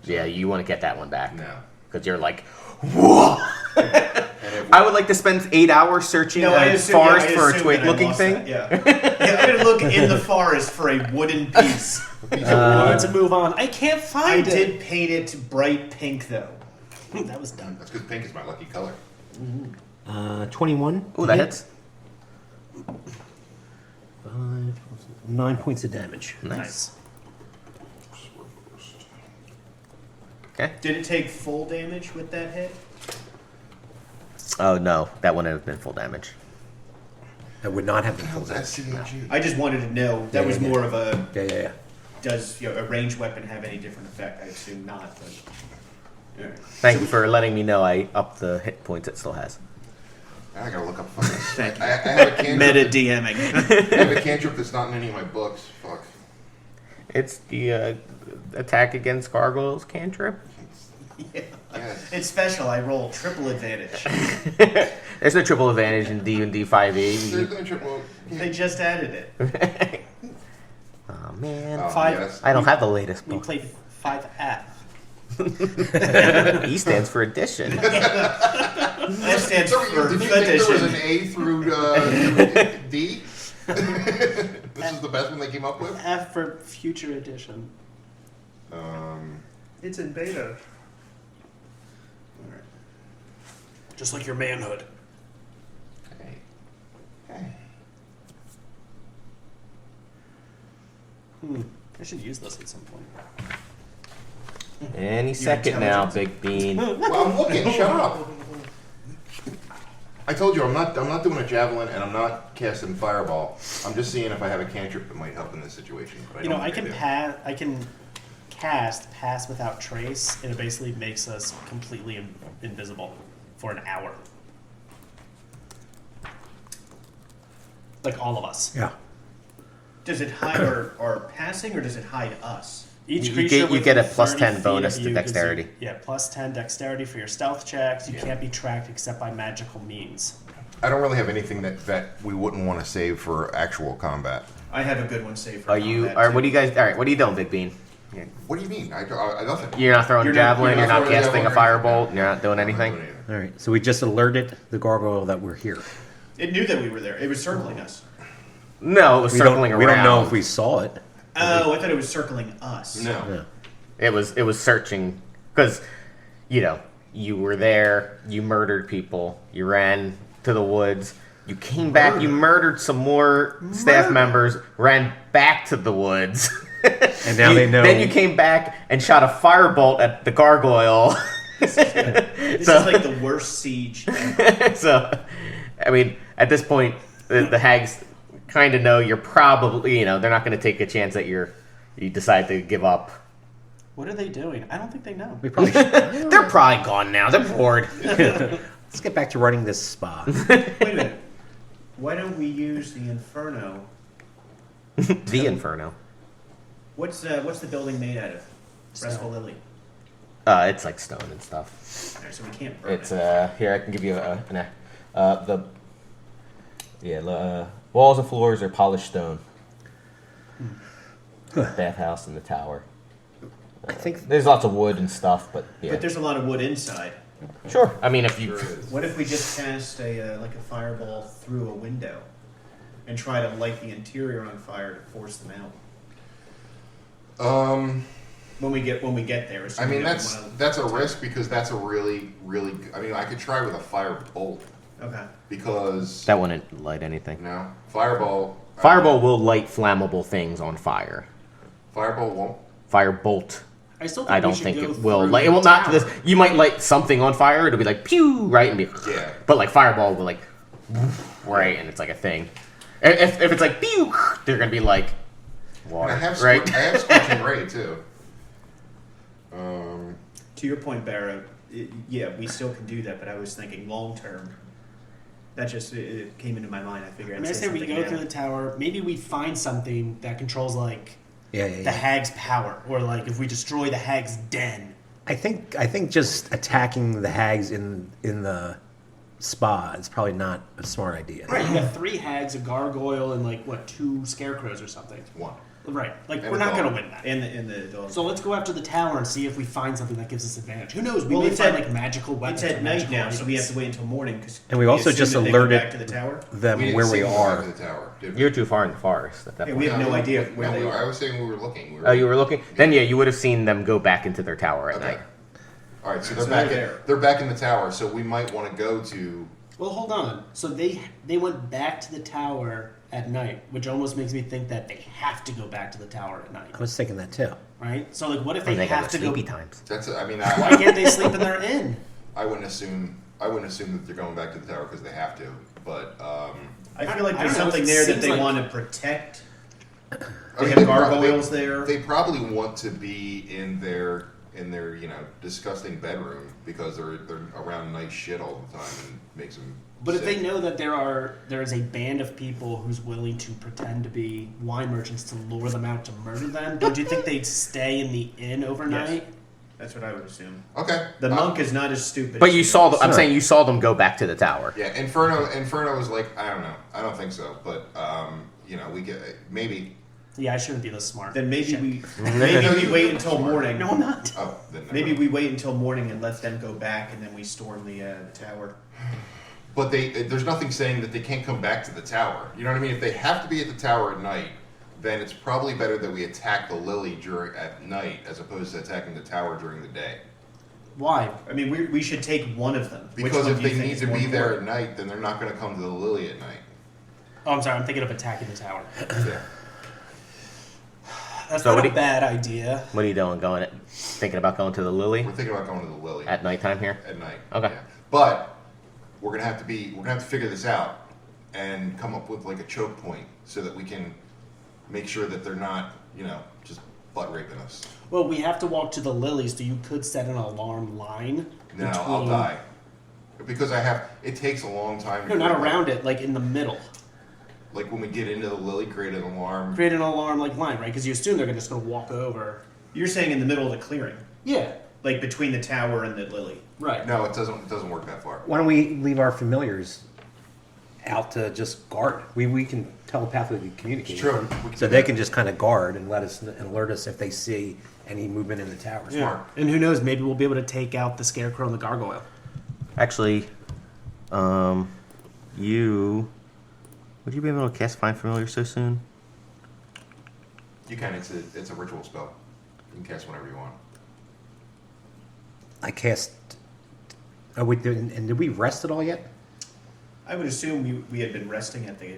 Yeah, you want to get that one back. No. Because you're like, whoa! And if I would like to spend 8 hours searching No, I a assume, forest yeah, I for a assume twig-looking that I thing. lost that, yeah. I'm gonna look in the forest for a wooden piece. We need to move on. I can't I find it. did paint it bright pink though. That was done. That's because pink is my lucky color. 21. Ooh, that hits. 9 points of damage. Nice. Okay. Did it take full damage with that hit? Oh no, that wouldn't have been full damage. That would not have been full That's damage. CAG. I just wanted to know. That was more of a Yeah. does a ranged weapon have any different effect? I assume not. But all right. Thank you for letting me know I upped the hit points it still has. I gotta look up fucking. Thank you. I have a cantrip. Meta DMing. I have a cantrip that's not in any of my books. Fuck. It's the attack against gargoyles cantrip. Yeah. Yes. It's special. I roll triple advantage. There's no triple advantage in D&D 5e. There's no triple. They just added it. Oh man, Oh, Five. yes. I don't have the latest We book. played 5F. E stands for addition. That stands So, for did you think there was an addition. A through D? This is the best one they came up with? F for future edition. It's in beta. Just like your manhood. Okay. Okay. I should use this at some point. Any second now, Big Bean. Well, I'm looking. Shut up. I told you I'm not doing a javelin and I'm not casting fireball. I'm just seeing if I have a cantrip that might help in this situation. But You know, don't I think can do. I can cast Pass Without Trace, and it basically makes us completely invisible for an hour. Like all of us. Yeah. Does it hide our passing or does it hide us? Each You creature get- you get a within plus 30 10 feet bonus of to you gives you- dexterity. Yeah, plus 10 dexterity for your stealth checks. You Yeah. can't be tracked except by magical means. I don't really have anything that we wouldn't want to save for actual combat. I have a good one saved for Are you? combat, Are too. what do you guys? All right, what are you doing, Big Bean? What do you mean? I nothing. You're not throwing You're a not- javelin. you're You're not not throwing a casting a javelin or firebolt. anything. You're not doing I'm not anything. doing anything. All right. So we just alerted the gargoyle that we're here. It knew that we were there. It was circling us. No, it was circling around. We don't know if we saw it. Oh, I thought it was circling us. No. Yeah. It was searching because, you know, you were there, you murdered people, you ran to the woods, you came back, you murdered some more staff members, ran back to the woods. And now they know. Then you came back and shot a firebolt at the gargoyle. This is like the worst siege ever. So, I mean, at this point, the hags kind of know you're probably, they're not going to take a chance that you decide to give up. What are they doing? I don't think they know. We probably should. They're probably gone now. They're bored. Let's get back to running this spa. Wait a minute. Why don't we use the Inferno? The Inferno. What's the building made out of? Stone. Restful Lily. It's like stone and stuff. Alright, so we can't burn It's it. here. I can give you walls and floors are polished stone. Bathhouse and the tower. I think There's lots of wood and stuff, but yeah. But there's a lot of wood inside. Sure. I mean, if you Sure is. What if we just cast a fireball through a window and try to light the interior on fire to force them out? When we get there, I assuming mean, that we wanna- that's a risk because that's a really. I mean, I could try with a fire bolt okay. because that wouldn't light anything. no fireball. Fireball will light flammable things on fire. Fireball won't. Firebolt, I still think I we don't should think go it will. through Like, it the will not. tower. This you might light something on fire. It'll be like pew, right, and be. Yeah. But like fireball will like, right, and it's like a thing. If it's like pew, they're gonna be like And water, I have right? I have scorching ray too. To your point, Barrow, yeah, we still can do that, but I was thinking long term. That just it came into my mind. I figured I I'd mean, I say say we something go now. through the tower. Maybe we find something that controls like yeah. the hag's power, or like if we destroy the hag's den. I think just attacking the hags in the spa is probably not a smart idea. Right, you got 3 hags, a gargoyle, and like what, 2 scarecrows or something. One. Right, like And we're the not dog. gonna win that. In the dog. So let's go after the tower and see if we find something that gives us advantage. Who knows? We Well, may it's find at- like magical weapons. It's at or night magical now, so we have items. to wait until morning. Cause And we also just assume that they go alerted- back to the tower. Them We didn't where see we them go are. back to the tower. Did we? You're too far in the forest at that Yeah, point. we have no idea where No, they I are. was saying we were looking. Oh, you were looking. Then yeah, you would have seen them go back into their tower at Okay. night. All right, so So they're back. they're there. They're back in the tower, so we might want to go to. Well, hold on. So they went back to the tower at night, which almost makes me think that they have to go back to the tower at night, I was thinking that too. right? So like, what if Or they they got have to their go? sleepy times. That's. I mean, Why can't they sleep in their inn? I wouldn't assume. I wouldn't assume that they're going back to the tower because they have to. But I feel like I there's don't know, something it there that seems they like- want to protect. I They mean, have probably- gargoyles there. They probably want to be in their disgusting bedroom because they're around nice shit all the time and makes them. But if sick. they know that there is a band of people who's willing to pretend to be wine merchants to lure them out to murder them, don't you think they'd stay in the inn overnight? Yes. That's what I would assume. Okay. The monk is not as stupid. But as you he saw is. them. I'm saying you saw them go back to the tower. Yeah, Inferno was like, I don't know. I don't think so. But we get maybe. Yeah, I shouldn't be this smart. Then maybe Shit. we wait until morning. No, I'm not. Oh, then never Maybe mind. we wait until morning and let them go back, and then we storm the tower. But there's nothing saying that they can't come back to the tower. You know what I mean? If they have to be at the tower at night, then it's probably better that we attack the Lily at night as opposed to attacking the tower during the day. Why? I mean, we should take one of them. Which Because one if do you they think need is to more be there at important? night, then they're not going to come to the Lily at night. Oh, I'm sorry. I'm thinking of attacking the tower. Yeah. That's So not what a do you- bad idea. What are you doing? Thinking about going to the Lily We're thinking about going to the Lily at nighttime here? at night. Okay. Yeah. But we're gonna have to figure this out and come up with like a choke point so that we can make sure that they're not, just butt raping us. Well, we have to walk to the lilies, so you could set an alarm line. No, I'll die. Because it takes a long time to No, not create, around it, like in the middle. Like when we get into the Lily, create an alarm. Create an alarm like line, right? Because you assume they're just going to walk over. You're saying in the middle of the clearing, Yeah, like between the tower and the lily. right. No, it doesn't work that far. Why don't we leave our familiars out to just guard? We can telepathically communicate. It's true. with them, We can so do they that. can just kind of guard and alert us if they see any movement in the tower. Smart. And who knows? Maybe we'll be able to take out the scarecrow and the gargoyle. Actually, would you be able to cast Find Familiar so soon? You can. It's a ritual spell. You can cast whenever you want. I cast Oh, and did we rest at all yet? I would assume we had been resting at the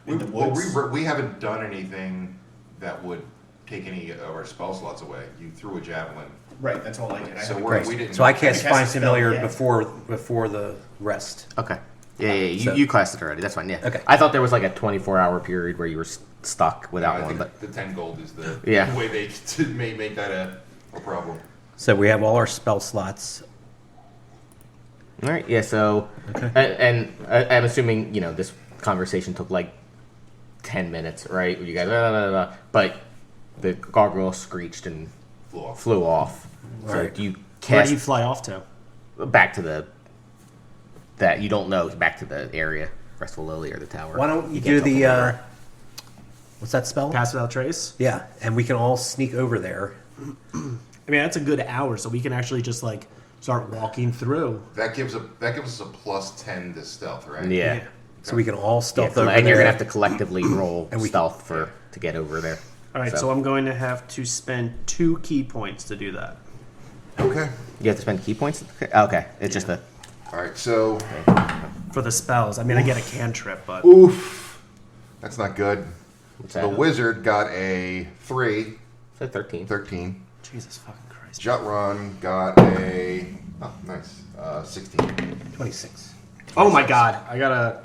in the Well, woods. we haven't done anything that would take any of our spell slots away. You threw a javelin. Right, that's all I did. So haven't- we didn't. So I cast cast a Find spell, Familiar yeah. before the rest. Okay. Yeah. So- You classed it already. That's fine. Yeah. Okay. I thought there was like a 24-hour period where you were stuck I without one, think but the 10 gold is the Yeah. way they may make that a problem. So we have all our spell slots. all right. Yeah. So, Okay. and I'm assuming this conversation took like 10 minutes, right? You guys, blah, blah, blah, blah. But the gargoyle screeched and Flew off. So Right. do you Where cast do you fly off to? back to that you don't know, back to the area, Restful Lily or the tower? Why don't you can't do tell from the where. what's that spell? Pass without trace? Yeah, and we can all sneak over there. I mean, that's a good hour, so we can actually just like start walking through. That gives us a plus 10 to stealth, right? Yeah. So we can all Yeah, stealth over and there. you're gonna have to collectively roll And we- stealth to get over there. All right, so I'm going to have to spend 2 key points to do that. Okay. You have to spend key points. Okay, it's just a. All right. So, For the spells. I mean, I get a cantrip, but oof, that's not good. What's The that? wizard got a 3, So 13. 13. Jesus fucking Christ. Jutrun got a nice 16. 26. Oh my god, I gotta.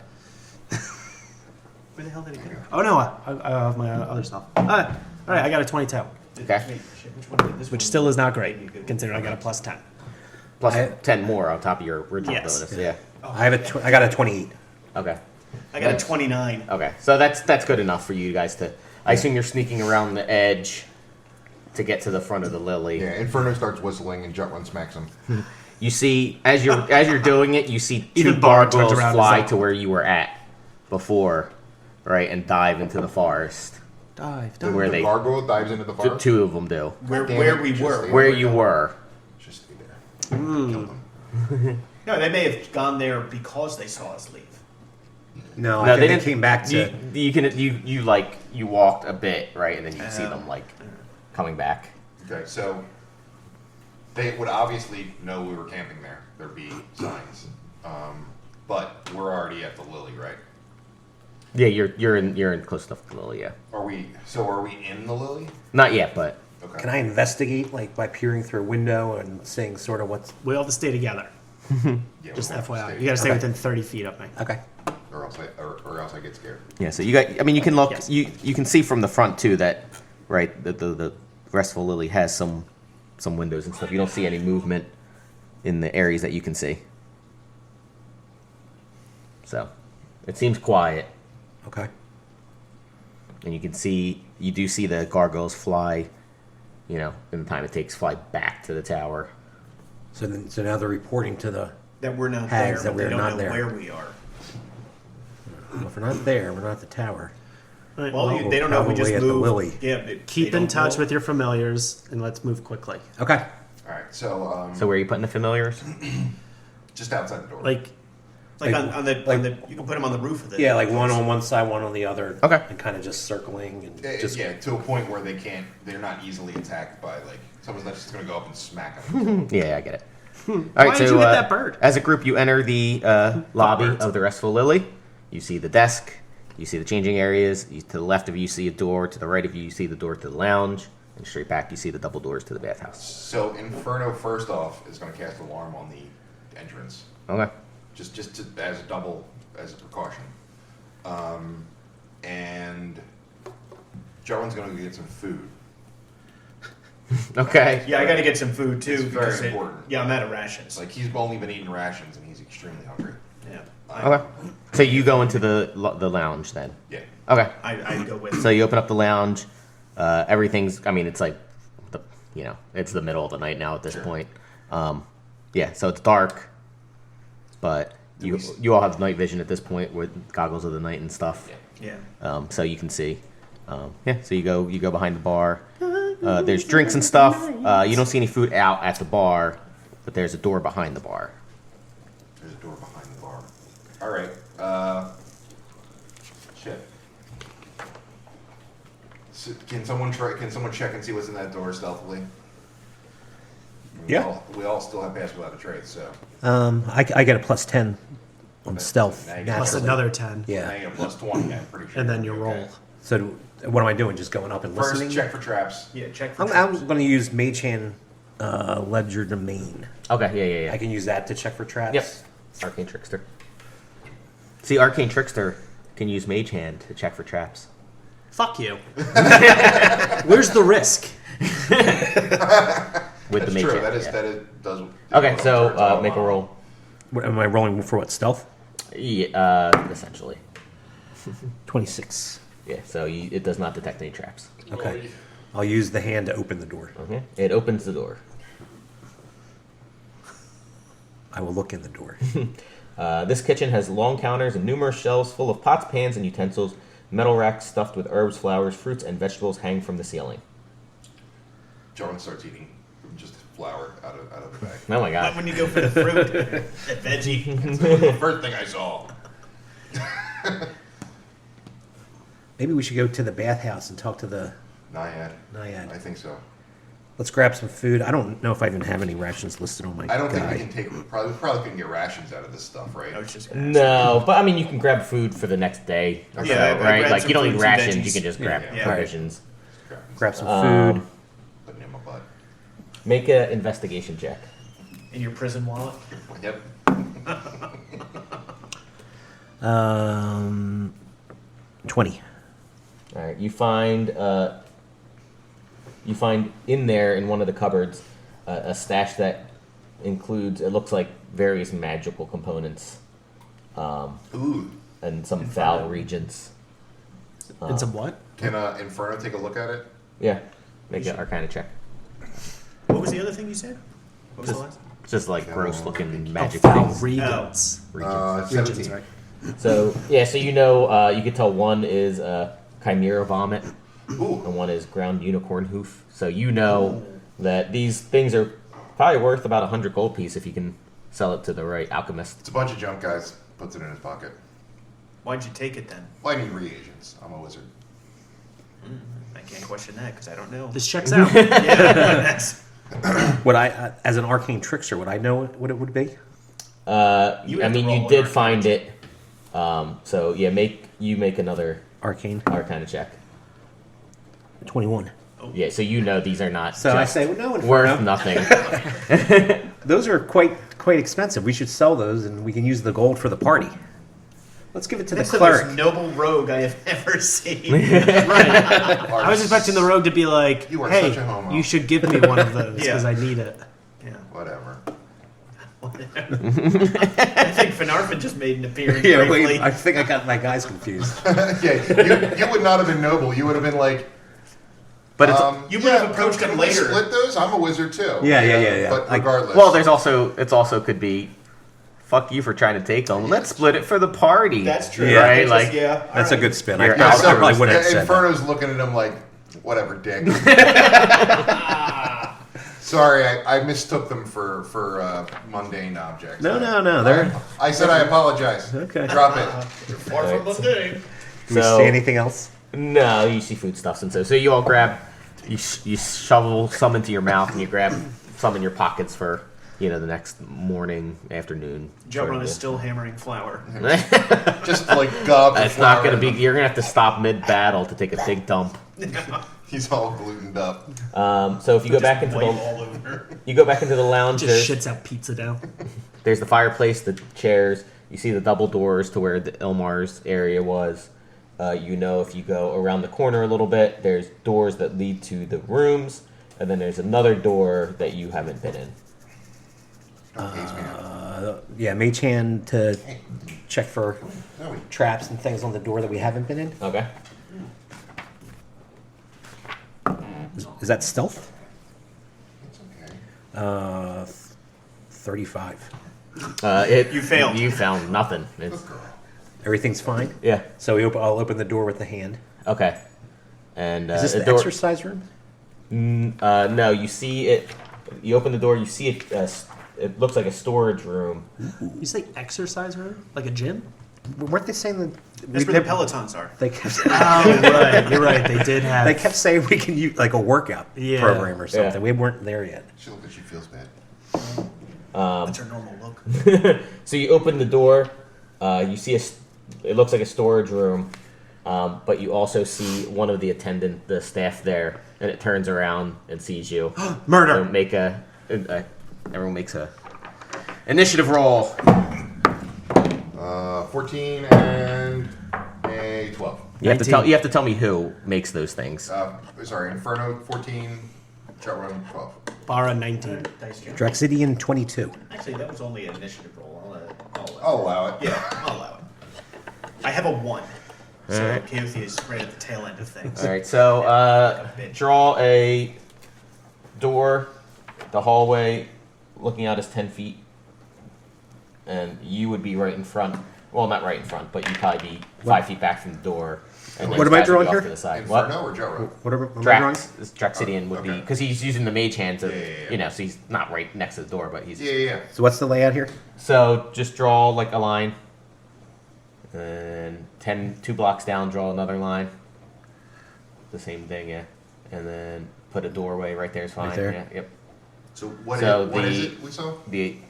Where the hell did it go? Oh no, I have my other stuff. All right, I got a 22, Okay. Wait, shit, which one did this which one? still is not great, considering I got a plus 10. Plus I- 10 more on top of your original Yes. bonus. Yeah. I got a 28. Okay. I got a 29. Okay. So that's good enough for you guys to. I assume you're sneaking around the edge to get to the front of the lily. Yeah, Inferno starts whistling and Jutrun smacks him. You see, as you're doing it, you see 2 Even Bard turns gargoyles around and fly is like- to where you were at before, right, and dive into the forest. Dive, Where The they, gargoyle dives into the forest. 2 of them do. Where Damn where it, we just were. the- Where you were. Just stay there. Kill them. No, they may have gone there because they saw us leave. No, No, I think they didn't- came back to. You walked a bit, right, and then you see them like coming back. Okay, so they would obviously know we were camping there. There'd be signs, but we're already at the Lily, right? Yeah, you're in close enough to the lily. Yeah, Are we? So are we in the Lily? not yet, but Okay. Can I investigate, like by peering through a window and seeing sort of what's? We all have to stay together. Yeah, Just we'll have to FYI. stay, You gotta stay Okay. within 30 feet of me. Okay. or else I get scared. yeah. So you got. I mean, you can look. Yes. You can see from the front too that, right, that the Restful Lily has some windows and stuff. You don't see any movement in the areas that you can see. So, it seems quiet, Okay. and you do see the gargoyles fly. In the time it takes, fly back to the tower. So now they're reporting to the. That we're not Hags, there, that but they we're don't not know there. where we are. Well, if we're not there, we're not at the tower. All right, Well, well, they don't know if we just probably at the moved. Lily. Yeah, but keep they in don't touch know. with your familiars and let's move quickly. Okay. All right, so So where are you putting the familiars? just outside the door. Like, Like, Like- on the like- you can put them on the roof of the Yeah, like one on one side, one on the other. Okay. And kind of just circling and Yeah, just. yeah, to a point where they're not easily attacked by like someone's not just gonna go up and smack them. Yeah, I get it. All right, Why did you hit that bird? As a group, you enter the lobby birds. of the Restful Lily. You see the desk. You see the changing areas. To the left of you, see a door. To the right of you, you see the door to the lounge. And straight back, you see the double doors to the bathhouse. So Inferno first off is gonna cast alarm on the entrance. Okay. Just as a precaution. And Jarwin's gonna go get some food. Okay. Yeah, I got to get some food too. It's very because important. Yeah, I'm out of rations. Like he's only been eating rations and he's extremely hungry. Yeah, Okay. So you go into the lounge then. Yeah. Okay. I go with. So you open up the lounge. Everything's. I mean, it's like, it's the middle of the night now at this Sure. point. Yeah. So it's dark, but you all have night vision at this point with goggles of the night and stuff. Yeah. Yeah. So you can see. So you go behind the bar. There's drinks and stuff. You don't see any food out at the bar, but there's a door behind the bar. There's a door behind the bar. All right. Shit. So can someone check and see what's in that door stealthily? Yeah. We all still have pass without a trace, so. I get a +10 on stealth. Now you Plus naturally. another 10. Yeah. Now you get a +20, I'm pretty sure. And then you Okay. roll. So what am I doing? Just going up and First, listening? check for traps. Yeah, check for I'm traps. going to use Mage Hand Ledger Domain. Okay, yeah. I can use that to check for traps. Yep. Arcane Trickster. See, Arcane Trickster can use Mage Hand to check for traps. Fuck you. Where's the risk? With That's the Mage true. Hand. That is yeah. that is does. Okay, turns so out make a well. roll. What, am I rolling for what, stealth? Yeah, essentially. 26. Yeah, so it does not detect any traps. Okay. I'll use the hand to open the door. Okay. It opens the door. I will look in the door. This kitchen has long counters and numerous shelves full of pots, pans, and utensils. Metal racks stuffed with herbs, flowers, fruits, and vegetables hang from the ceiling. Jordan starts eating just flour out of the bag. Oh my But god. when you go for the fruit, veggie. The first thing I saw. Maybe we should go to the bathhouse and talk to the Naiad. Naiad. I think so. Let's grab some food. I don't know if I even have any rations listed on my I don't think guide. we can take. We probably couldn't get rations out of this stuff, right? I was just gonna ask. No, but I mean, you can grab food for the next day. Or Yeah, so, I right? grabbed Like some you don't need fruits and rations. veggies. You can just grab Yeah. provisions. Grab some food. Putting in my butt. Make an investigation check. In your prison wallet. Yep. 20. All right, you find in there in one of the cupboards a stash that includes, it looks like, various magical components Ooh. and some foul regents. And some what? Can Inferno take a look at it? Yeah, make an Arcana check. What was the other thing you said? What was the last? It's just like gross looking magic Foul things. regents. Regents. 17. Regents, right. So yeah, so you know, you could tell one is chimera vomit Ooh. and one is ground unicorn hoof. So you know that these things are probably worth about 100 gold piece if you can sell it to the right alchemist. It's a bunch of junk, guys. Puts it in his pocket. Why'd you take it then? Well, I need reagents. I'm a wizard. I can't question that because I don't know. This checks out. Yeah, that's, Would I, as an arcane trickster, would I know what it would be? You I have to mean, roll you one did Arcana find check. it. So yeah, make another Arcane. Arcana check. 21. Yeah, so you know these are not So I just say, well, no, Inferno. worth nothing. Those are quite expensive. We should sell those, and we can use the gold for the party. Let's give it to that's the the most cleric. noble rogue I have ever seen. I was expecting the rogue to be like, You are hey, such a homo." you should give me one of those Yeah. because I need it. Yeah. Whatever. I think Finarfin just made an appearance Yeah, briefly. wait, I think I got my guys confused. Yeah, you would not have been noble. You would have been like, But it's You would have approached can him we later. Split those. I'm a wizard too. Yeah. But Like, regardless, well, there's also could be, fuck you for trying to take them. Let's split it for the party. That's true. Yeah. right? Just- Like yeah. That's a alright. good spin. I You're Yeah, so, probably wouldn't have said that. Inferno's looking at him like, whatever, dick. Sorry, I mistook them for mundane objects. No. They're I said I apologize. okay. Drop it. Far from mundane. Do we So- see anything else? no, you see foodstuffs and so you all grab, you shovel some into your mouth and you grab some in your pockets for the next morning, afternoon. Jumron is still hammering flour. Just like gobs of It's not flour. gonna be. You're gonna have to stop mid battle to take a big dump. He's all glutened up. So if you go back into Blame the all over. lounge, Just there's, shits out pizza down. there's the fireplace, the chairs. You see the double doors to where the Ilmar's area was. If you go around the corner a little bit, there's doors that lead to the rooms, and then there's another door that you haven't been in. Don't gaze me out. Yeah, Mage Hand to check for No, traps and things on the door that we haven't been in. Okay. Is that stealth? it's okay. 35. You failed. You found nothing. It's, Good girl. Everything's fine. yeah. So I'll open the door with the hand. Okay. And Is this the the door. exercise room? No, you see it. You open the door. You see it. It looks like a storage room. You say exercise room? Like a gym? weren't they saying that That's where the Pelotons are. They kept, You're right. They did have. they kept saying we can use like a workout Yeah. program or something. Yeah. We weren't there yet. She looked like she feels bad. That's her normal look. So you open the door. You see it looks like a storage room, but you also see one of the the staff there, and it turns around and sees you. Murder. So make Everyone makes a initiative roll. 14 and a 12. You have to tell me who makes those things. Sorry, Inferno 14, Chatrun 12. Bara 19. Dice Jam. Drexidian 22. Actually, that was only an initiative roll. I'll allow it. Yeah, I'll allow it. I have a 1. So Alright. Keothi is right at the tail end of things. All right, so draw a door. The hallway looking out is 10 feet, and you would be right in front. Well, not right in front, but you'd probably be 5 feet back from the door. And What those am I guys would be drawing off here? To the side. Inferno What? or Jotro? Whatever. Am I drawing? Draxidian would be okay. because he's using the mage hand to, Yeah. so he's not right next to the door, but he's. Yeah. So what's the layout here? So just draw like a line, and 2 blocks down, draw another line. The same thing, yeah, and then put a doorway right there is fine. Right there? Yeah, yep. So what So is the- it we saw?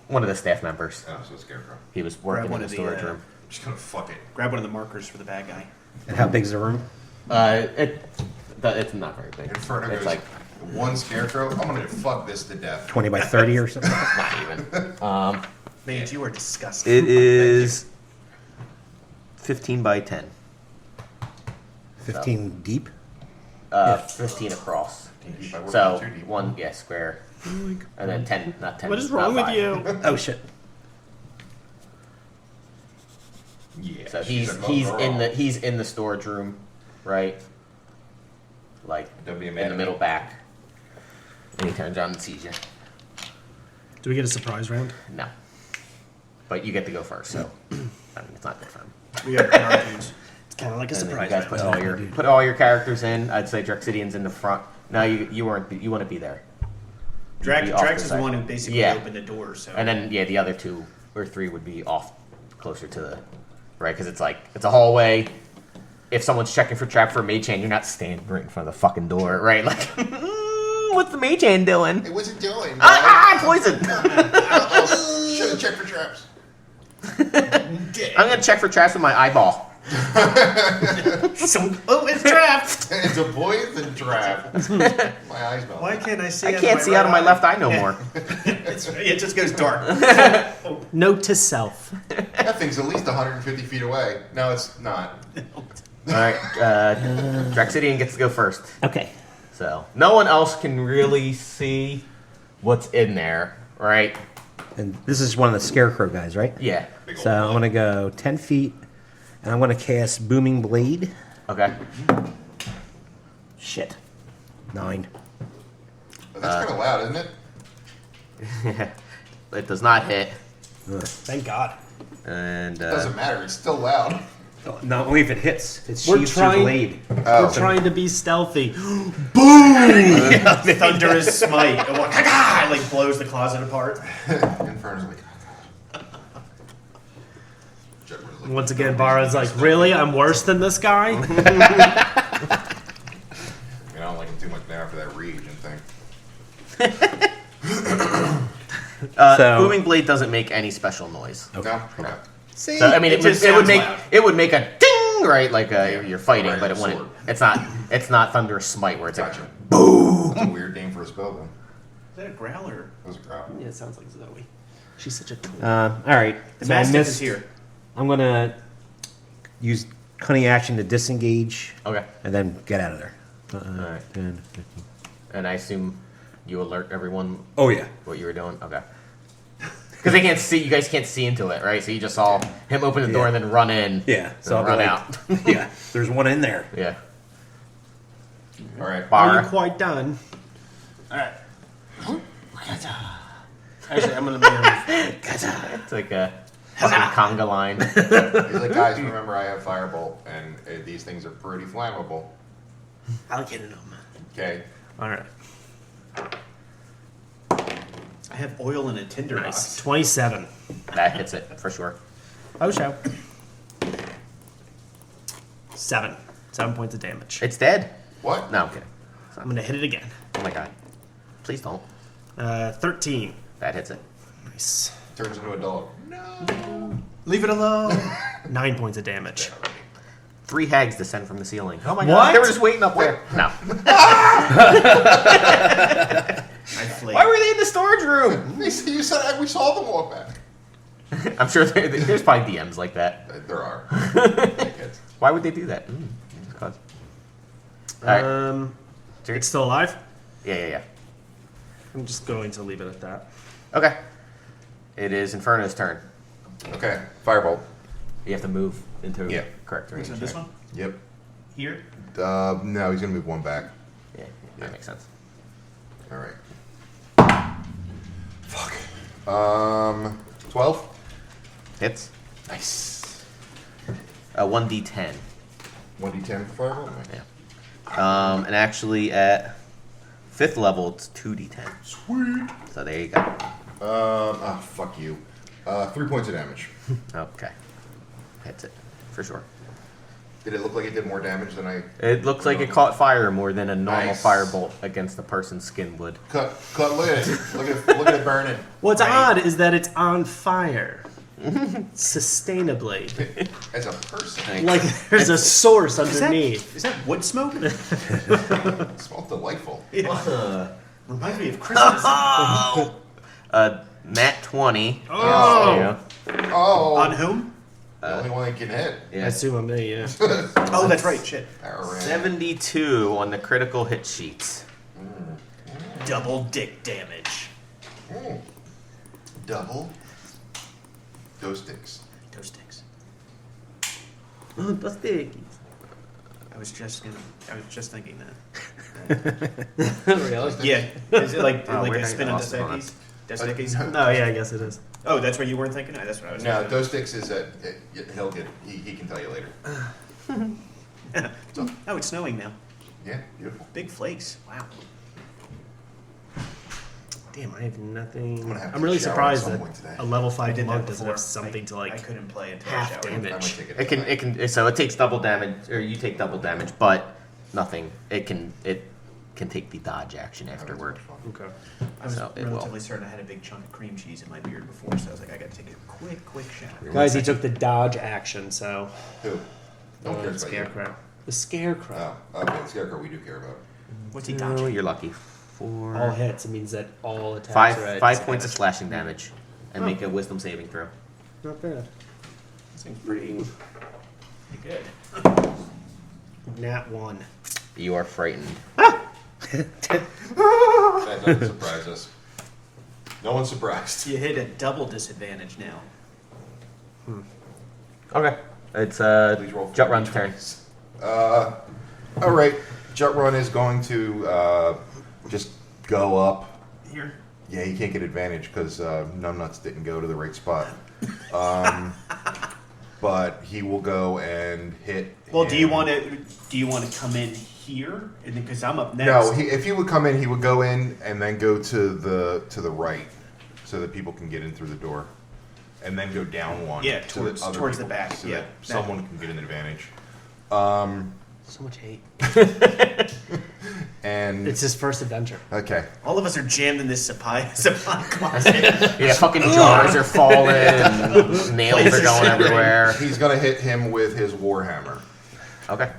One of the staff members. Oh, so Scarecrow. He was working one in the of the, storage room. I'm just gonna fuck it. Grab one of the markers for the bad guy. And how big's the room? It's not very big. Inferno It's goes, like one Scarecrow, I'm gonna fuck this to death. 20 by 30 or something? not even. Mage, you are disgusting. It is 15 by 10. 15 deep? 15 across. Deep, I work So too deep. one, square, and then 10, not 10. What is not wrong with 5. you? Oh, shit. Yeah. So she's he's in the storage room, right? Like Don't be a in man the of middle me. back, and he turns around and sees you. Do we get a surprise round? No, but you get to go first, so I mean it's not good for him. We got cartoons. It's kind of like a And then surprise you guys round. put all your characters in. I'd say Drexidian's in the front. No, you weren't. You want to be there. Be off Drax the is side. the one who basically Yeah. opened the door. So And then the other 2 or 3 would be off closer to the right because it's a hallway. If someone's checking for trap for a mage hand, you're not standing right in front of the fucking door, right? Like, what's the mage hand doing? Hey, what's it doing? Poison! Should have checked for traps. I'm gonna check for traps with my eyeball. it's trapped. It's a poison trap. My eyes melt. Why can't I see? I can't see out of my left eye no more. It just goes dark. Note to self. That thing's at least 150 feet away. No, it's not. All right, Drexidian gets to go first. Okay. So no one else can really see what's in there, right? And this is one of the Scarecrow guys, right? Yeah. Big old So I'm bug. going to go 10 feet, and I'm going to cast Booming Blade. Okay. Shit. 9. But that's kind of loud, isn't it? It does not hit, Thank God. and It doesn't matter. It's still loud. Not only if it hits. It We're sheathes your trying- blade. We're trying to be stealthy. Thunderous smite. It like blows the closet apart. Inferno's like. Judgment's like, Once again, Bara's like, really? I'm worse than this guy? I don't like him too much now after that region thing. So- Booming blade doesn't make any special noise. No? Okay. So I mean, It it would just sounds make loud. it would make a ding, right? Like you're fighting, Right, but it sword. wouldn't. It's not thunderous smite where it's Gotcha. like boom. That's a weird name for a spell, then. Is that a growler? That was a growl. Yeah, it sounds like Zoe. She's such a tool. All right. The So I Mastiff missed. is here. I'm going to use cunning action to disengage Okay. and then get out of there. Alright. 10, 15. And I assume you alert everyone Oh, yeah. what you were doing. Okay. Because they can't see. You guys can't see into it, right? So you just saw him open the door and then run in. Yeah. So And I'll be run like, out. yeah, there's one in there. Yeah. All right. Are Bar. you quite done? Alright. Actually, I'm going to be... It's like a fucking conga line. He's like, guys, remember I have Firebolt, and these things are pretty flammable. I'll get it on. Okay. All right. I have oil in a Nice. tinderbox. 27. That hits it for sure. Oh, show. 7 points of damage. It's dead. What? No, I'm kidding. I'm gonna hit it again. Oh my god. Please don't. 13. That hits it. Nice. Turns into a dog. Leave it alone. 9 points of damage. 3 hags descend from the ceiling. Oh my What? god. They were just waiting up there. No. I flee. Why were they in the storage room? You said we saw them walk back. I'm sure there's probably DMs like that. There are. Kids. Why would they do that? Cause. Alright. It's still alive? Yeah. I'm just going to leave it at that. Okay. It is Inferno's turn. Okay. Firebolt. You have to move into Yeah. correct range. So this one? Yep. Here? No, he's gonna move one back. Yeah, that makes sense. All right. Fuck. 12. Hits. Nice. 1d10. 1d10 for firebolt. Yeah. And actually at 5th level, it's 2d10. Sweet. So there you go. Fuck you. 3 points of damage. Okay. Hits it, for sure. Did it look like it did more damage than I? It looks like it caught fire more than a normal Nice. firebolt against a person's skin would. Cut. Look at it. Look at it burning. What's Right. odd is that it's on fire. Sustainably. As a person, Like there's a source underneath. Is that wood smoke? it smells delightful. Reminds me of Christmas. Nat 20. Oh. Yeah. Oh, On whom? the only one that can hit. I Yeah. assume I'm me, yeah. Oh, that's right. Shit. Power ram. 72 on the critical hit sheets. Double dick damage. Double. Those sticks. Toe sticks. That's big. I was just thinking that. Really? Yeah. Is it like Oh, like we're a spin on lost on Dos Equis? No, yeah, I guess it is. Oh, that's what you weren't thinking? Oh, that's what I was No, thinking. those sticks is that he'll get. He can tell you later. Oh, it's snowing now. Yeah, beautiful. Big flakes. Wow. Damn, I have nothing. gonna have I'm to really shower at surprised some that point today. a level I 5 did monk that doesn't before. have something to like I couldn't play until half I showered. damage. I might take It can so it takes double damage, or you take double damage, but nothing. It can take the dodge action afterward. Okay. I was So it will. relatively certain I had a big chunk of cream cheese in my beard before, so I was like, I gotta take a quick shower. Guys, he took the dodge action, so Who? No one cares about you. scarecrow. The scarecrow. Oh, okay. Scarecrow, we do care about. What's he Oh, dodging? you're lucky. All hits. It means that all attacks are at 5 points of disadvantage. slashing damage, and make a wisdom saving throw. Not bad. This thing's pretty good. Nat 1. You are frightened. That doesn't surprise us. No one's surprised. You hit a double disadvantage now. Okay, it's Please roll for Jut Run's turn. All right. Jut Run is going to just go up. Here. Yeah, he can't get advantage because Numbnuts didn't go to the right spot. But he will go and hit. Well, do you him. want to come in here? Because I'm up next. No, if he would come in, he would go in and then go to the right, so that people can get in through the door, and then go down one. Yeah, to the towards- other towards the people, back, so yeah, that that someone one. can get an advantage. So much hate. And It's his first adventure. okay, All of us are jammed in this supply closet. Yeah, fucking jars are falling, and nails are going everywhere. he's gonna hit him with his warhammer. Okay.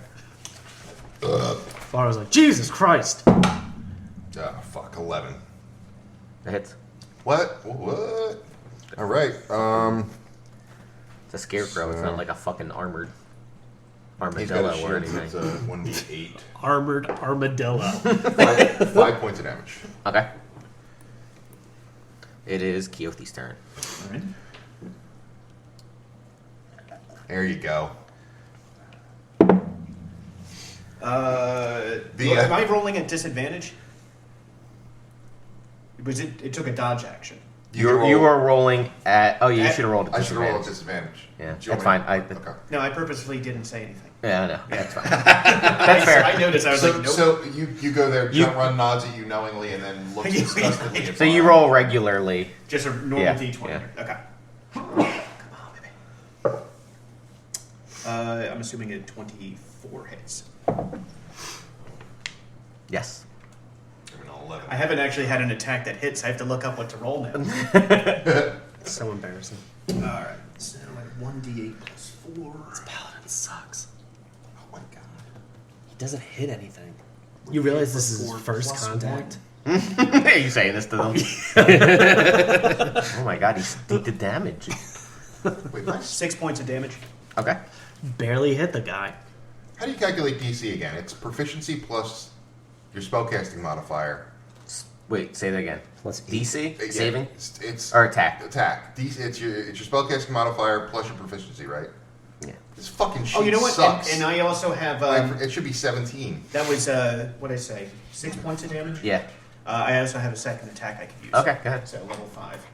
Far was like, Jesus Christ. Fuck, 11. That hits. What? All right. It's a scarecrow. It's not like a fucking armored He's got armadillo a or shield. It's anything. a 1d8. Armored armadillo. 5 points of damage. Okay. It is Keothi's turn. Alright. There you go. Am I rolling at disadvantage? It took a dodge action. You were rolling at. Oh, you At- should have rolled at I should roll at disadvantage. disadvantage. Yeah, Do you that's want fine. me- Okay. No, I purposefully didn't say anything. Yeah, I know. That's fine. That's fair. I noticed. I was So, like, nope. so you go there, You- Jump Run nods at you knowingly, and then looks disgustedly at So you Bob. roll regularly. Just a normal Yeah, D20. yeah. Okay. Come on, baby. I'm assuming a 24 hits. Yes. An 11. I haven't actually had an attack that hits. I have to look up what to roll now. So embarrassing. All right. So like 1d8 plus 4. Paladin sucks. Oh my god. He doesn't hit anything. You realize this is his first Plus contact? Are you saying this to them? Oh my god, he did damage. Wait, what? 6 points of damage. Okay. Barely hit the guy. How do you calculate DC again? It's proficiency plus your spellcasting modifier. Wait, say that again. Plus DC? Yeah, Saving? It's Or attack? attack. DC, it's your spellcasting modifier plus your proficiency, right? Yeah. This fucking shit Oh, you know what? sucks. And I also have. It should be 17. That was, what did I say? 6 points of damage? Yeah. I also have a second attack I could use. Okay, go ahead. So level 5.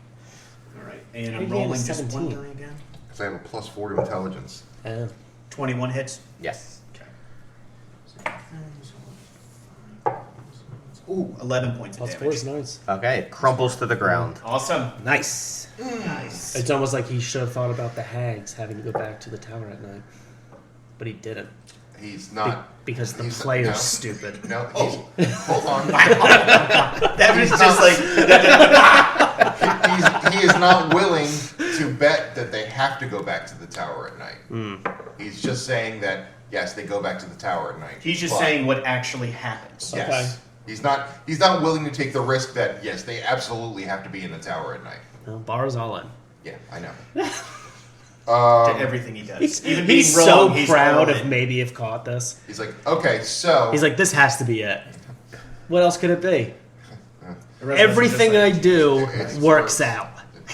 Alright. And How I'm do you get a rolling just one 17? die again. Because I have a plus 4 to intelligence. 21 hits. Yes. Okay. Ooh, 11 points Plus of 4 damage. is nice. Okay, it crumbles to the ground. Awesome. Nice. Nice. It's almost like he should have thought about the hags having to go back to the tower at night. But he didn't. He's Be- not. because the he's- player's no. stupid. No, hold on. That was just like. He is not willing to bet that they have to go back to the tower at night. He's just saying that, yes, they go back to the tower at night. He's just but- saying what actually happens. Yes. Okay. He's not willing to take the risk that, yes, they absolutely have to be in the tower at night. Well, Bar's all in. Yeah, I know. To everything he does. He's, Even he's being so wrong, he's proud all of in. maybe have caught this. He's like, okay, so. He's like, this has to be it. What else could it be? The rest of us are just Everything like, I do It's works true. out.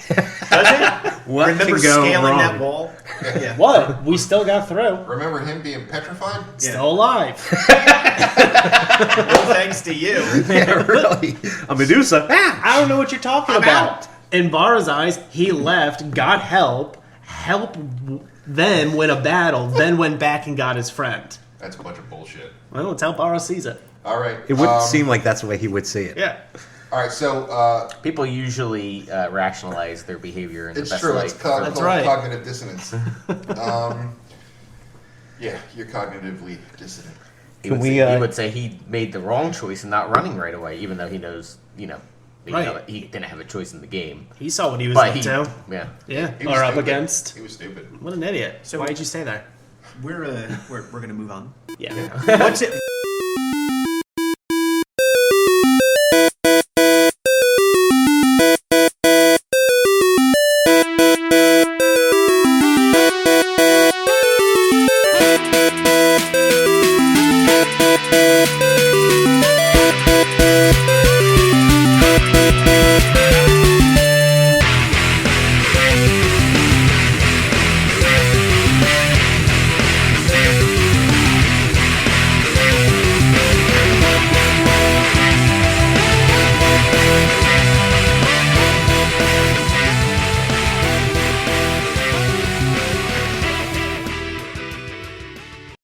Does it? What Remember can go scaling wrong? that wall? Yeah. What? We still got through. Remember him being petrified? Still alive. Well, thanks to you. Yeah, really. A Medusa. Ah! I don't know what you're talking about. In Bar's eyes, he left, got helped then win a battle, then went back and got his friend. That's a bunch of bullshit. Well, it's how Barra sees it. All right. It wouldn't seem like that's the way he would see it. Yeah. All right, so People usually rationalize their behavior in the it's best true. light. It's called That's right. cognitive dissonance. Yeah, you're cognitively dissonant. He Can would, we, say, he would say he made the wrong choice in not running right away, even though he knows, Right. he didn't have a choice in the game. He saw what he was But up he, to. yeah. Yeah. He was Or up stupid. against. He was stupid. What an idiot. So- Why did you say that? We're gonna move on. Yeah. What's it?